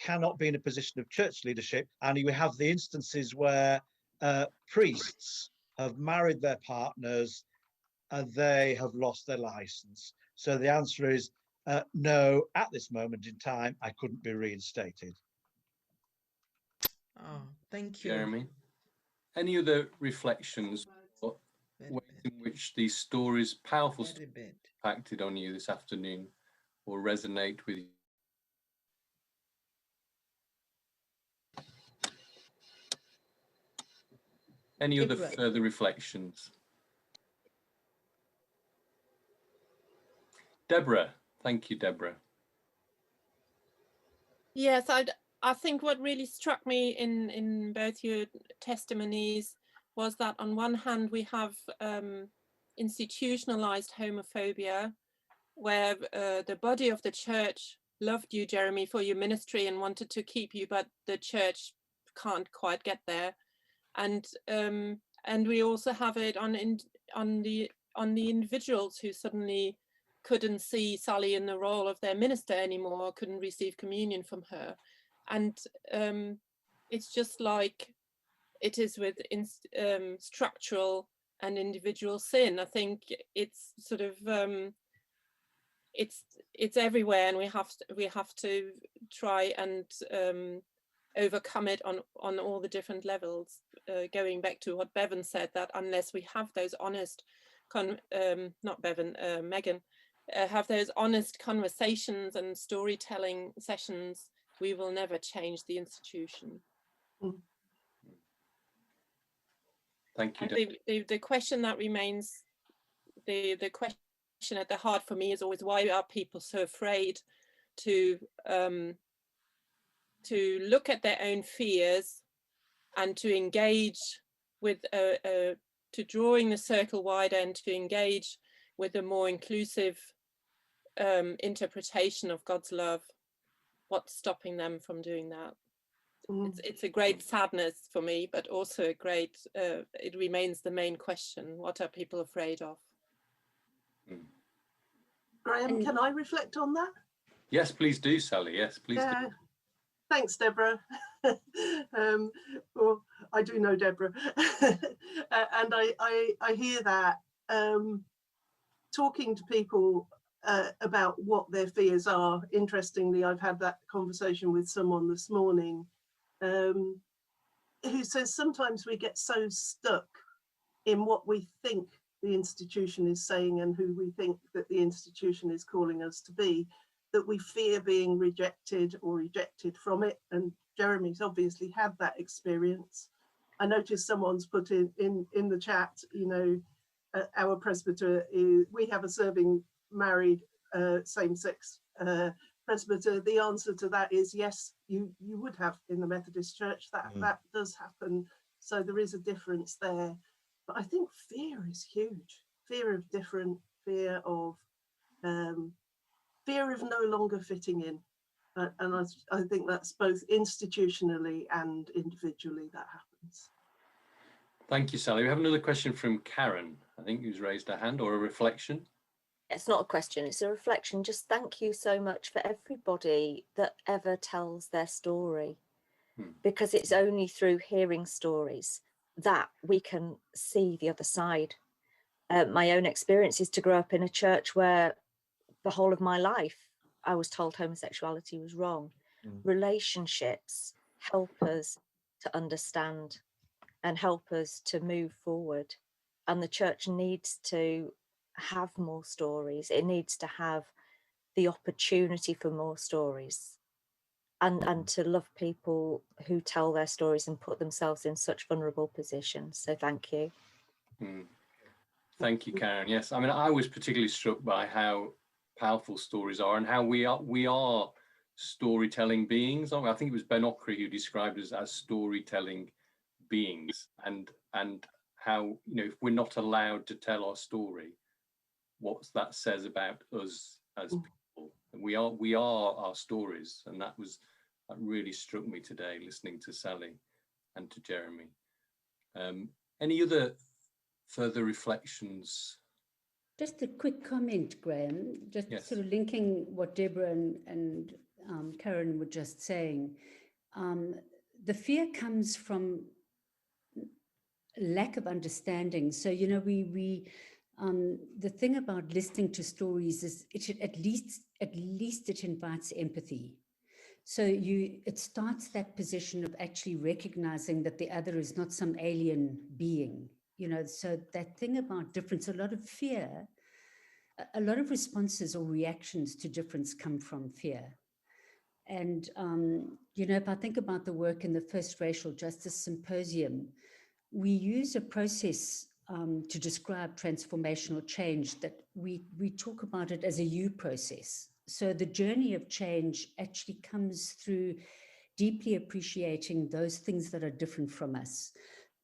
cannot be in a position of church leadership, and you have the instances where priests have married their partners and they have lost their license. So the answer is no, at this moment in time, I couldn't be reinstated. Oh, thank you. Jeremy, any other reflections or ways in which these stories, powerful stories, impacted on you this afternoon or resonate with you? Any other further reflections? Deborah, thank you, Deborah. Yes, I think what really struck me in both your testimonies was that on one hand we have institutionalized homophobia, where the body of the church loved you, Jeremy, for your ministry and wanted to keep you, but the church can't quite get there. And we also have it on the individuals who suddenly couldn't see Sally in the role of their minister anymore, couldn't receive communion from her. And it's just like it is with structural and individual sin. I think it's sort of it's everywhere, and we have to try and overcome it on all the different levels. Going back to what Bevan said, that unless we have those honest, not Bevan, Megan, have those honest conversations and storytelling sessions, we will never change the institution. Thank you. The question that remains, the question at the heart for me is always, why are people so afraid to look at their own fears and to engage with to drawing the circle wider and to engage with a more inclusive interpretation of God's love. What's stopping them from doing that? It's a great sadness for me, but also a great, it remains the main question. What are people afraid of? Graham, can I reflect on that? Yes, please do, Sally. Yes, please do. Thanks, Deborah. Well, I do know Deborah. And I hear that talking to people about what their fears are. Interestingly, I've had that conversation with someone this morning who says sometimes we get so stuck in what we think the institution is saying and who we think that the institution is calling us to be, that we fear being rejected or ejected from it. And Jeremy's obviously had that experience. I noticed someone's put in the chat, you know, our presbyter is, we have a serving married same-sex presbyter. The answer to that is yes, you would have in the Methodist Church. That does happen. So there is a difference there. But I think fear is huge. Fear of different, fear of no longer fitting in. And I think that's both institutionally and individually that happens. Thank you, Sally. We have another question from Karen, I think, who's raised her hand, or a reflection. It's not a question, it's a reflection. Just thank you so much for everybody that ever tells their story, because it's only through hearing stories that we can see the other side. My own experience is to grow up in a church where the whole of my life I was told homosexuality was wrong. Relationships help us to understand and help us to move forward. And the church needs to have more stories. It needs to have the opportunity for more stories and to love people who tell their stories and put themselves in such vulnerable positions. So thank you. Thank you, Karen. Yes, I mean, I was particularly struck by how powerful stories are and how we are storytelling beings. I think it was Ben Okri who described us as storytelling beings, and how, you know, if we're not allowed to tell our story, what that says about us as people. And we are our stories, and that really struck me today, listening to Sally and to Jeremy. Any other further reflections? Just a quick comment, Graham, just Yes. sort of linking what Deborah and Karen were just saying. The fear comes from lack of understanding. So, you know, the thing about listening to stories is at least it invites empathy. So it starts that position of actually recognizing that the other is not some alien being, you know. So that thing about difference, a lot of fear, a lot of responses or reactions to difference come from fear. And, you know, if I think about the work in the first Racial Justice Symposium, we use a process to describe transformational change that we talk about it as a U process. So the journey of change actually comes through deeply appreciating those things that are different from us.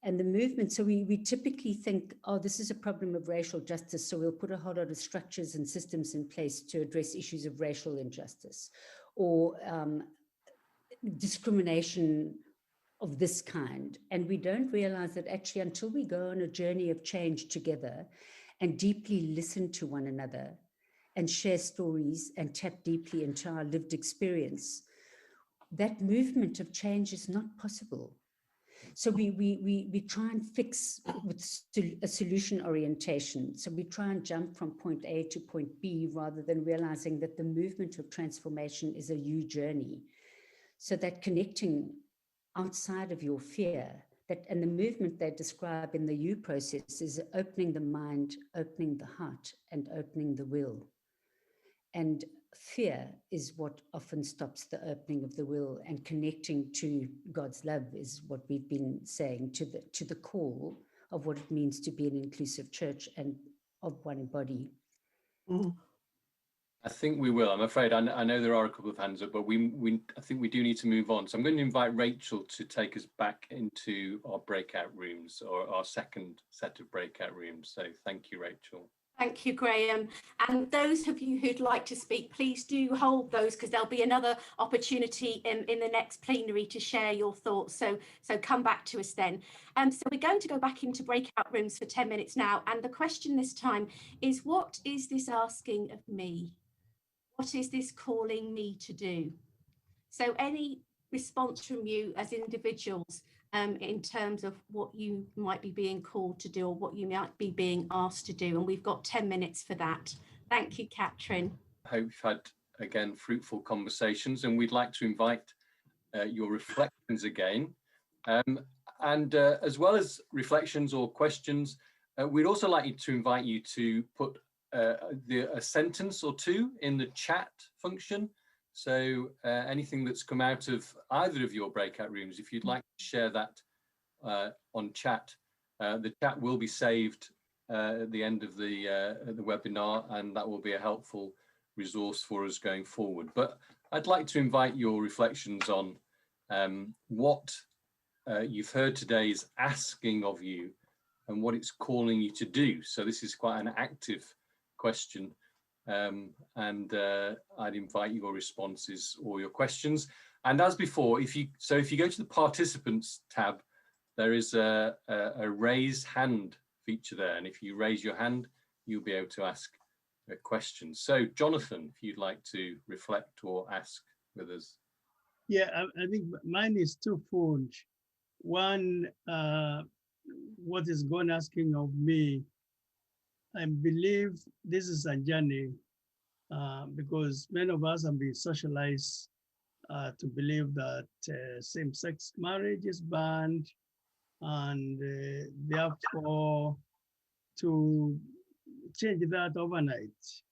And the movement, so we typically think, oh, this is a problem of racial justice, so we'll put a whole lot of structures and systems in place to address issues of racial injustice or discrimination of this kind. And we don't realize that actually until we go on a journey of change together and deeply listen to one another and share stories and tap deeply into our lived experience, that movement of change is not possible. So we try and fix with a solution orientation. So we try and jump from point A to point B rather than realizing that the movement of transformation is a U journey. So that connecting outside of your fear, and the movement they describe in the U process is opening the mind, opening the heart, and opening the will. And fear is what often stops the opening of the will, and connecting to God's love is what we've been saying, to the call of what it means to be an inclusive church and of one body. I think we will. I'm afraid I know there are a couple of hands up, but I think we do need to move on. So I'm going to invite Rachel to take us back into our breakout rooms, or our second set of breakout rooms. So thank you, Rachel. Thank you, Graham. And those of you who'd like to speak, please do hold those, because there'll be another opportunity in the next plenary to share your thoughts. So come back to us then. So we're going to go back into breakout rooms for 10 minutes now. And the question this time is, what is this asking of me? What is this calling me to do? So any response from you as individuals in terms of what you might be being called to do, or what you might be being asked to do. And we've got 10 minutes for that. Thank you, Catherine. I hope you've had, again, fruitful conversations, and we'd like to invite your reflections again. And as well as reflections or questions, we'd also like you to invite you to put a sentence or two in the chat function. So anything that's come out of either of your breakout rooms, if you'd like to share that on chat, the chat will be saved at the end of the webinar, and that will be a helpful resource for us going forward. But I'd like to invite your reflections on what you've heard today is asking of you and what it's calling you to do. So this is quite an active question. And I'd invite your responses or your questions. And as before, if you go to the participants tab, there is a raise hand feature there. And if you raise your hand, you'll be able to ask a question. So Jonathan, if you'd like to reflect or ask with us. Yeah, I think mine is twofold. One, what is God asking of me? I believe this is a journey because many of us have been socialized to believe that same-sex marriage is banned, and therefore to change that overnight,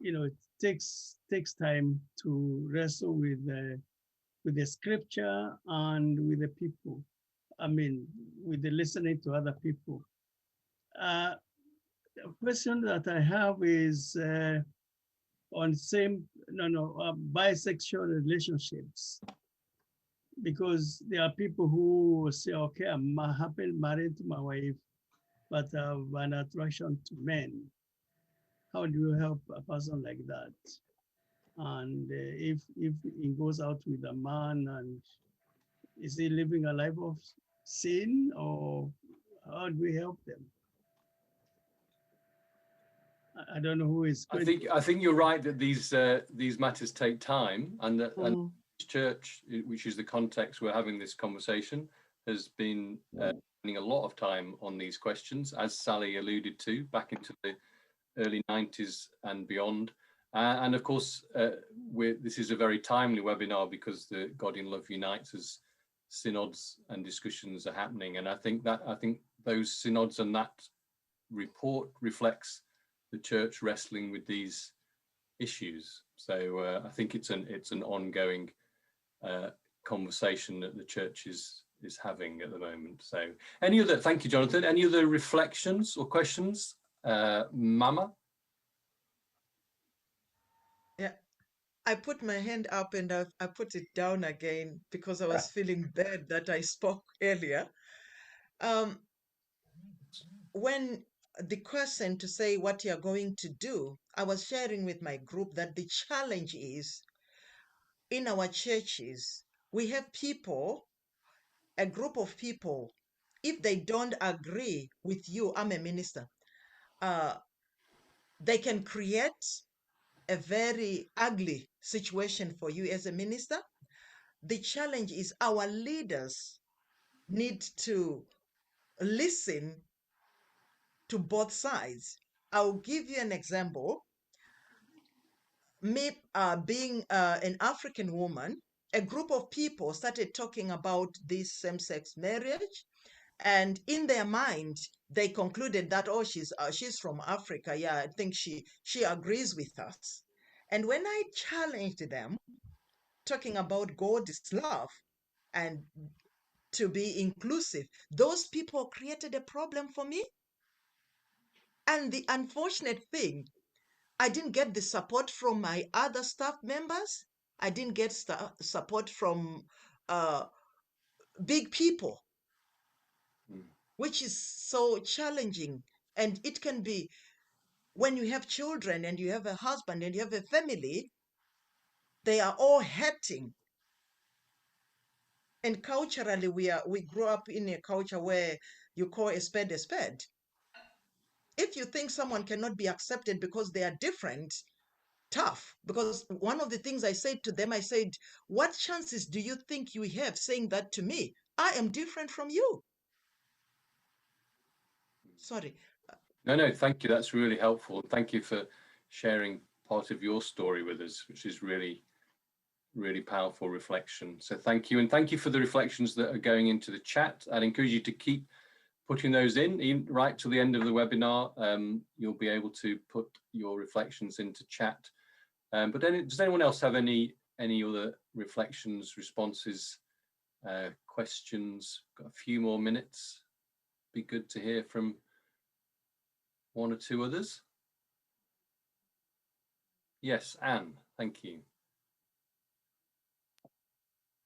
it takes time to wrestle with the scripture and with the people. I mean, with the listening to other people. The question that I have is on bisexual relationships, because there are people who say, okay, I'm happily married to my wife, but I have an attraction to men. How do you help a person like that? And if he goes out with a man, and is he living a life of sin, or how do we help them? I don't know who is. I think you're right that these matters take time, and and church, which is the context we're having this conversation, has been spending a lot of time on these questions, as Sally alluded to, back into the early 90s and beyond. And of course, this is a very timely webinar because the God in Love Unites as synods and discussions are happening. And I think those synods and that report reflects the church wrestling with these issues. So I think it's an ongoing conversation that the church is having at the moment. So thank you, Jonathan. Any other reflections or questions? Mama? Yeah, I put my hand up and I put it down again because I was feeling bad that I spoke earlier. When the question to say what you're going to do, I was sharing with my group that the challenge is in our churches, we have people, a group of people, if they don't agree with you, I'm a minister, they can create a very ugly situation for you as a minister. The challenge is our leaders need to listen to both sides. I'll give you an example. Me being an African woman, a group of people started talking about this same-sex marriage, and in their mind they concluded that, oh, she's from Africa, yeah, I think she agrees with us. And when I challenged them, talking about God's love and to be inclusive, those people created a problem for me. And the unfortunate thing, I didn't get the support from my other staff members. I didn't get support from big people, which is so challenging. And it can be when you have children and you have a husband and you have a family, they are all hurting. And culturally, we grew up in a culture where you call a spade a spade. If you think someone cannot be accepted because they are different, tough. Because one of the things I said to them, I said, what chances do you think you have saying that to me? I am different from you. Sorry. No, thank you. That's really helpful. Thank you for sharing part of your story with us, which is really, really powerful reflection. So thank you. And thank you for the reflections that are going into the chat. I'd encourage you to keep putting those in, even right till the end of the webinar. You'll be able to put your reflections into chat. But does anyone else have any other reflections, responses, questions? Got a few more minutes. Be good to hear from one or two others. Yes, Anne, thank you.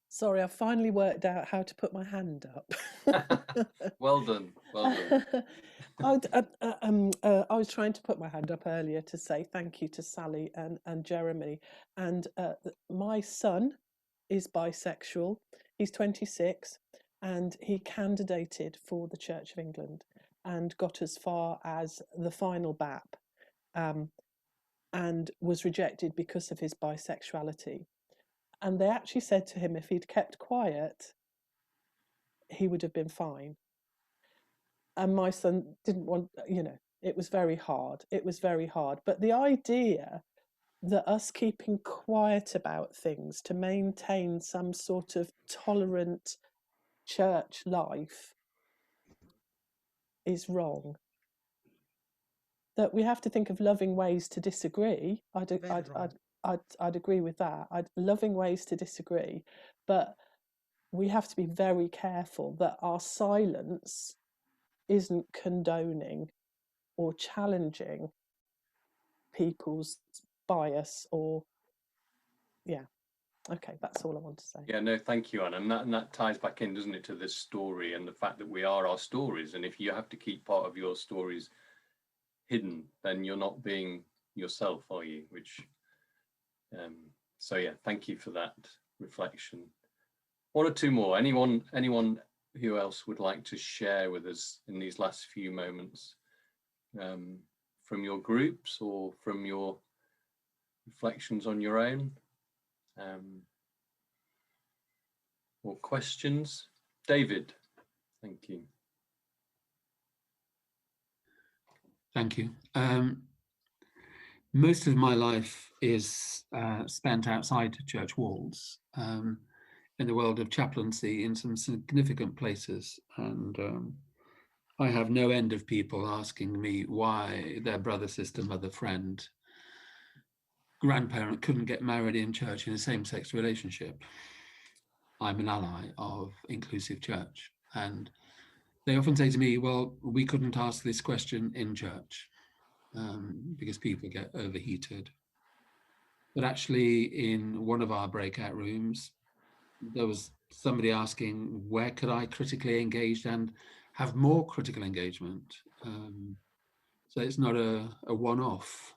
Sorry, I finally worked out how to put my hand up. Well done, well done. I was trying to put my hand up earlier to say thank you to Sally and Jeremy. And my son is bisexual. He's 26 and he candidated for the Church of England and got as far as the final BAP and was rejected because of his bisexuality. And they actually said to him if he'd kept quiet, he would have been fine. And my son didn't want, it was very hard. It was very hard. But the idea that us keeping quiet about things to maintain some sort of tolerant church life is wrong. That we have to think of loving ways to disagree. I'd agree with that. Loving ways to disagree, but we have to be very careful that our silence isn't condoning or challenging people's bias or okay, that's all I want to say. Yeah, no, thank you, Anne. And that ties back in, doesn't it, to this story and the fact that we are our stories. And if you have to keep part of your stories hidden, then you're not being yourself, are you? Which so yeah, thank you for that reflection. One or two more. Anyone who else would like to share with us in these last few moments from your groups or from your reflections on your own, or questions? David, thank you. Thank you. Most of my life is spent outside church walls, in the world of chaplaincy in some significant places. And I have no end of people asking me why their brother, sister, mother, friend, grandparent couldn't get married in church in a same-sex relationship. I'm an ally of inclusive church. And they often say to me, well, we couldn't ask this question in church because people get overheated. But actually in one of our breakout rooms, there was somebody asking, where could I critically engage and have more critical engagement? So it's not a one-off,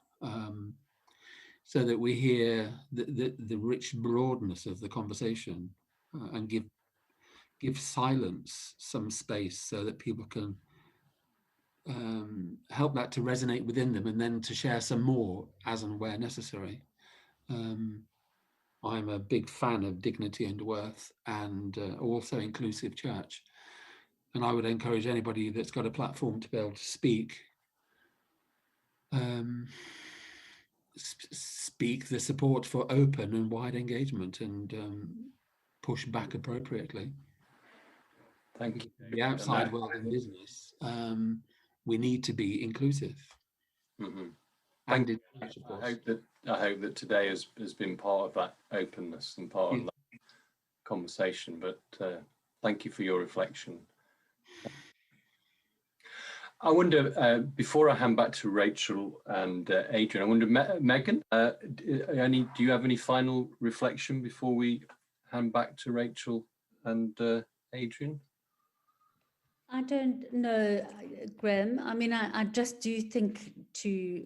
so that we hear the rich broadness of the conversation and give silence some space so that people can help that to resonate within them and then to share some more as and where necessary. I'm a big fan of dignity and worth and also inclusive church. And I would encourage anybody that's got a platform to be able to speak, speak the support for open and wide engagement and push back appropriately. Thank you. The outside world in business, we need to be inclusive. Mm-hmm. Thank you. I hope that today has been part of that openness and part of that conversation. But thank you for your reflection. I wonder, before I hand back to Rachel and Adrian, I wonder, Megan, do you have any final reflection before we hand back to Rachel and Adrian? I don't know, Graham. I mean, I just do think, to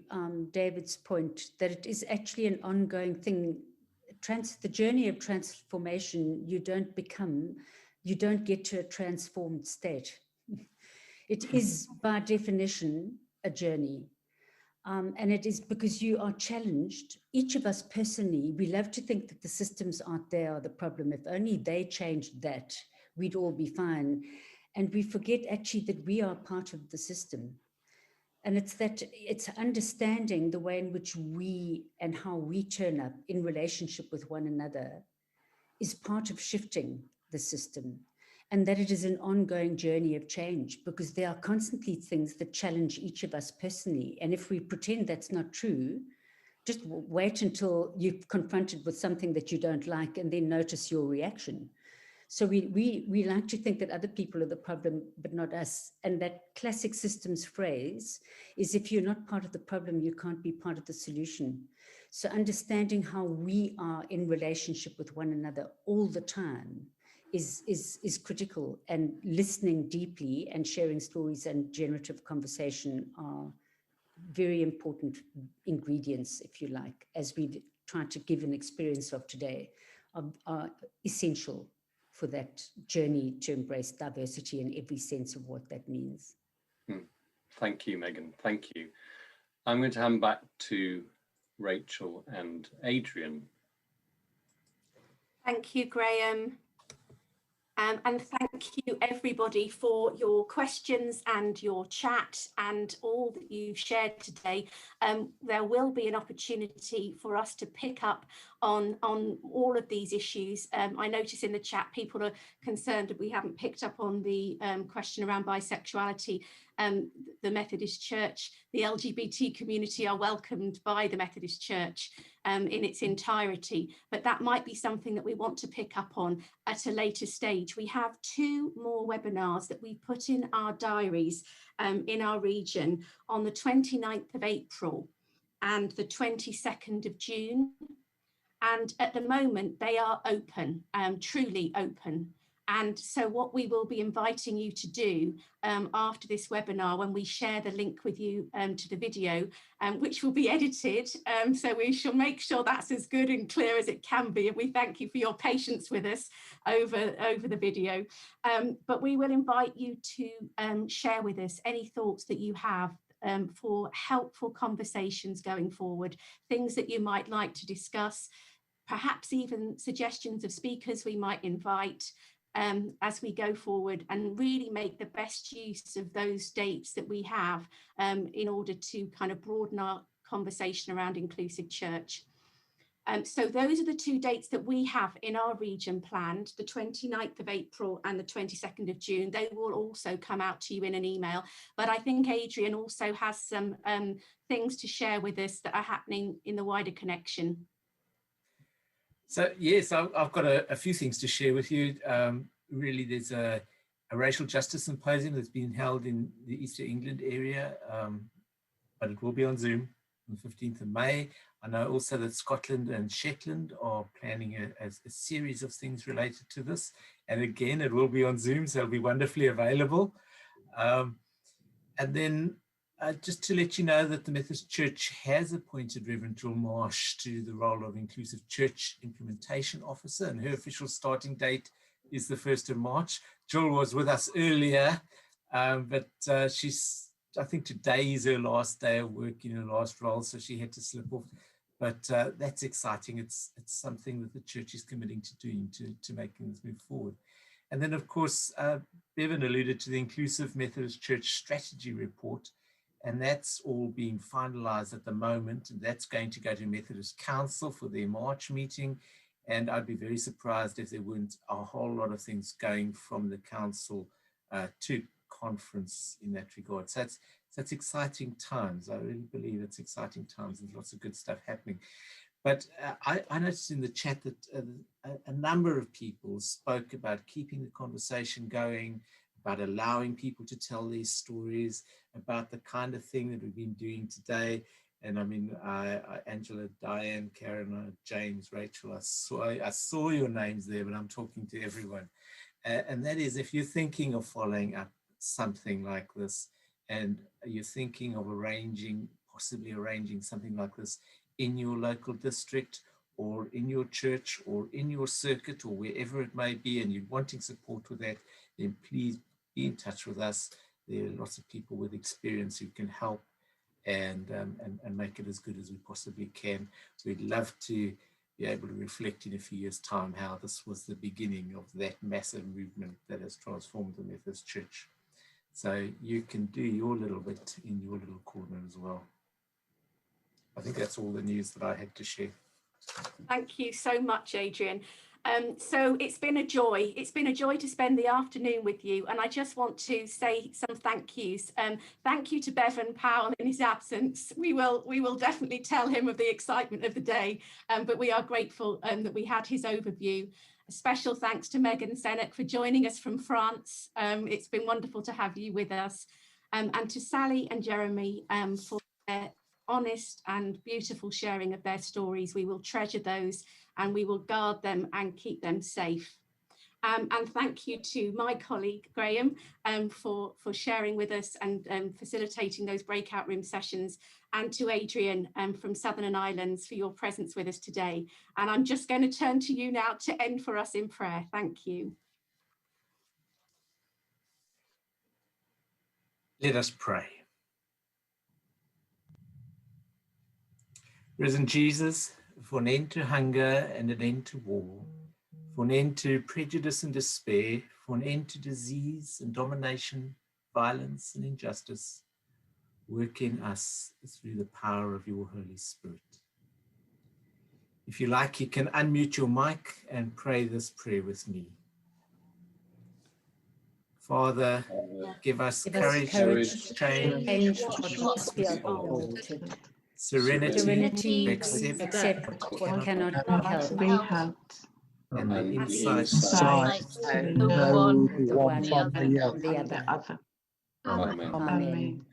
David's point, that it is actually an ongoing thing. The journey of transformation, you don't get to a transformed state. It is by definition a journey. And it is because you are challenged. Each of us personally, we love to think that the systems aren't there are the problem. If only they changed that, we'd all be fine. And we forget actually that we are part of the system. And it's understanding the way in which we and how we turn up in relationship with one another is part of shifting the system. And that it is an ongoing journey of change, because there are constantly things that challenge each of us personally. And if we pretend that's not true, just wait until you're confronted with something that you don't like and then notice your reaction. So we like to think that other people are the problem, but not us. And that classic systems phrase is, if you're not part of the problem, you can't be part of the solution. So understanding how we are in relationship with one another all the time is critical, and listening deeply and sharing stories and generative conversation are very important ingredients, if you like, as we've tried to give an experience of today, are essential for that journey to embrace diversity in every sense of what that means. Thank you, Megan. Thank you. I'm going to hand back to Rachel and Adrian. Thank you, Graham. And thank you, everybody, for your questions and your chat and all that you've shared today. There will be an opportunity for us to pick up on all of these issues. I notice in the chat people are concerned that we haven't picked up on the question around bisexuality. The Methodist Church, the LGBT community are welcomed by the Methodist Church in its entirety, but that might be something that we want to pick up on at a later stage. We have 2 more webinars that we put in our diaries in our region on the 29th of April and the 22nd of June. And at the moment, they are open, truly open. And so what we will be inviting you to do after this webinar, when we share the link with you to the video, which will be edited, so we shall make sure that's as good and clear as it can be. And we thank you for your patience with us over the video. But we will invite you to share with us any thoughts that you have for helpful conversations going forward, things that you might like to discuss, perhaps even suggestions of speakers we might invite as we go forward, and really make the best use of those dates that we have in order to kind of broaden our conversation around inclusive church. So those are the 2 dates that we have in our region planned, the 29th of April and the 22nd of June. They will also come out to you in an email, but I think Adrian also has some things to share with us that are happening in the wider connection. So yes, I've got a few things to share with you. Really, there's a racial justice symposium that's been held in the East of England area, but it will be on Zoom on the 15th of May. I know also that Scotland and Shetland are planning a series of things related to this. And again, it will be on Zoom, so it'll be wonderfully available. And then just to let you know that the Methodist Church has appointed Reverend Jill Marsh to the role of Inclusive Church Implementation Officer, and her official starting date is the 1st of March. Jill was with us earlier, but I think today is her last day of work in her last role, so she had to slip off. But that's exciting. It's something that the church is committing to doing to making this move forward. And then, of course, Bevan alluded to the Inclusive Methodist Church Strategy Report, and that's all being finalized at the moment. And that's going to go to Methodist Council for their March meeting. And I'd be very surprised if there weren't a whole lot of things going from the council to conference in that regard. So it's exciting times. I really believe it's exciting times. There's lots of good stuff happening. But I noticed in the chat that a number of people spoke about keeping the conversation going, about allowing people to tell their stories, about the kind of thing that we've been doing today. And I mean, Angela, Diane, Karen, James, Rachel, I saw your names there, but I'm talking to everyone. And that is, if you're thinking of following up something like this, and you're thinking of possibly arranging something like this in your local district, or in your church, or in your circuit, or wherever it may be, and you're wanting support with that, then please be in touch with us. There are lots of people with experience who can help and make it as good as we possibly can. We'd love to be able to reflect in a few years' time how this was the beginning of that massive movement that has transformed the Methodist Church. So you can do your little bit in your little corner as well. I think that's all the news that I had to share. Thank you so much, Adrian. So it's been a joy. It's been a joy to spend the afternoon with you. And I just want to say some thank yous. Thank you to Bevan Powell in his absence. We will definitely tell him of the excitement of the day, but we are grateful that we had his overview. A special thanks to Megan Sennett for joining us from France. It's been wonderful to have you with us. And to Sally and Jeremy for their honest and beautiful sharing of their stories. We will treasure those and we will guard them and keep them safe. And thank you to my colleague Graham for sharing with us and facilitating those breakout room sessions, and to Adrian from Southern Islands for your presence with us today. And I'm just going to turn to you now to end for us in prayer. Thank you. Let us pray. Risen Jesus, for an end to hunger and an end to war, for an end to prejudice and despair, for an end to disease and domination, violence and injustice, work in us through the power of your Holy Spirit. If you like, you can unmute your mic and pray this prayer with me. Father, give us courage to change what we are altered. serenity to accept what cannot be helped, and the insight to know the one from the other. Amen.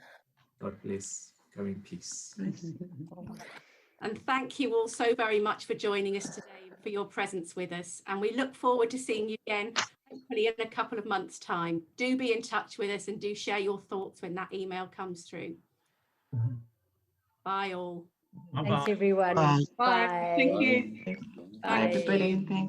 God bless. Go in peace. And thank you all so very much for joining us today and for your presence with us. And we look forward to seeing you again, hopefully in a couple of months' time. Do be in touch with us and do share your thoughts when that email comes through. Bye all. Thanks everyone. Bye. Bye. Thank you. Bye everybody. Thank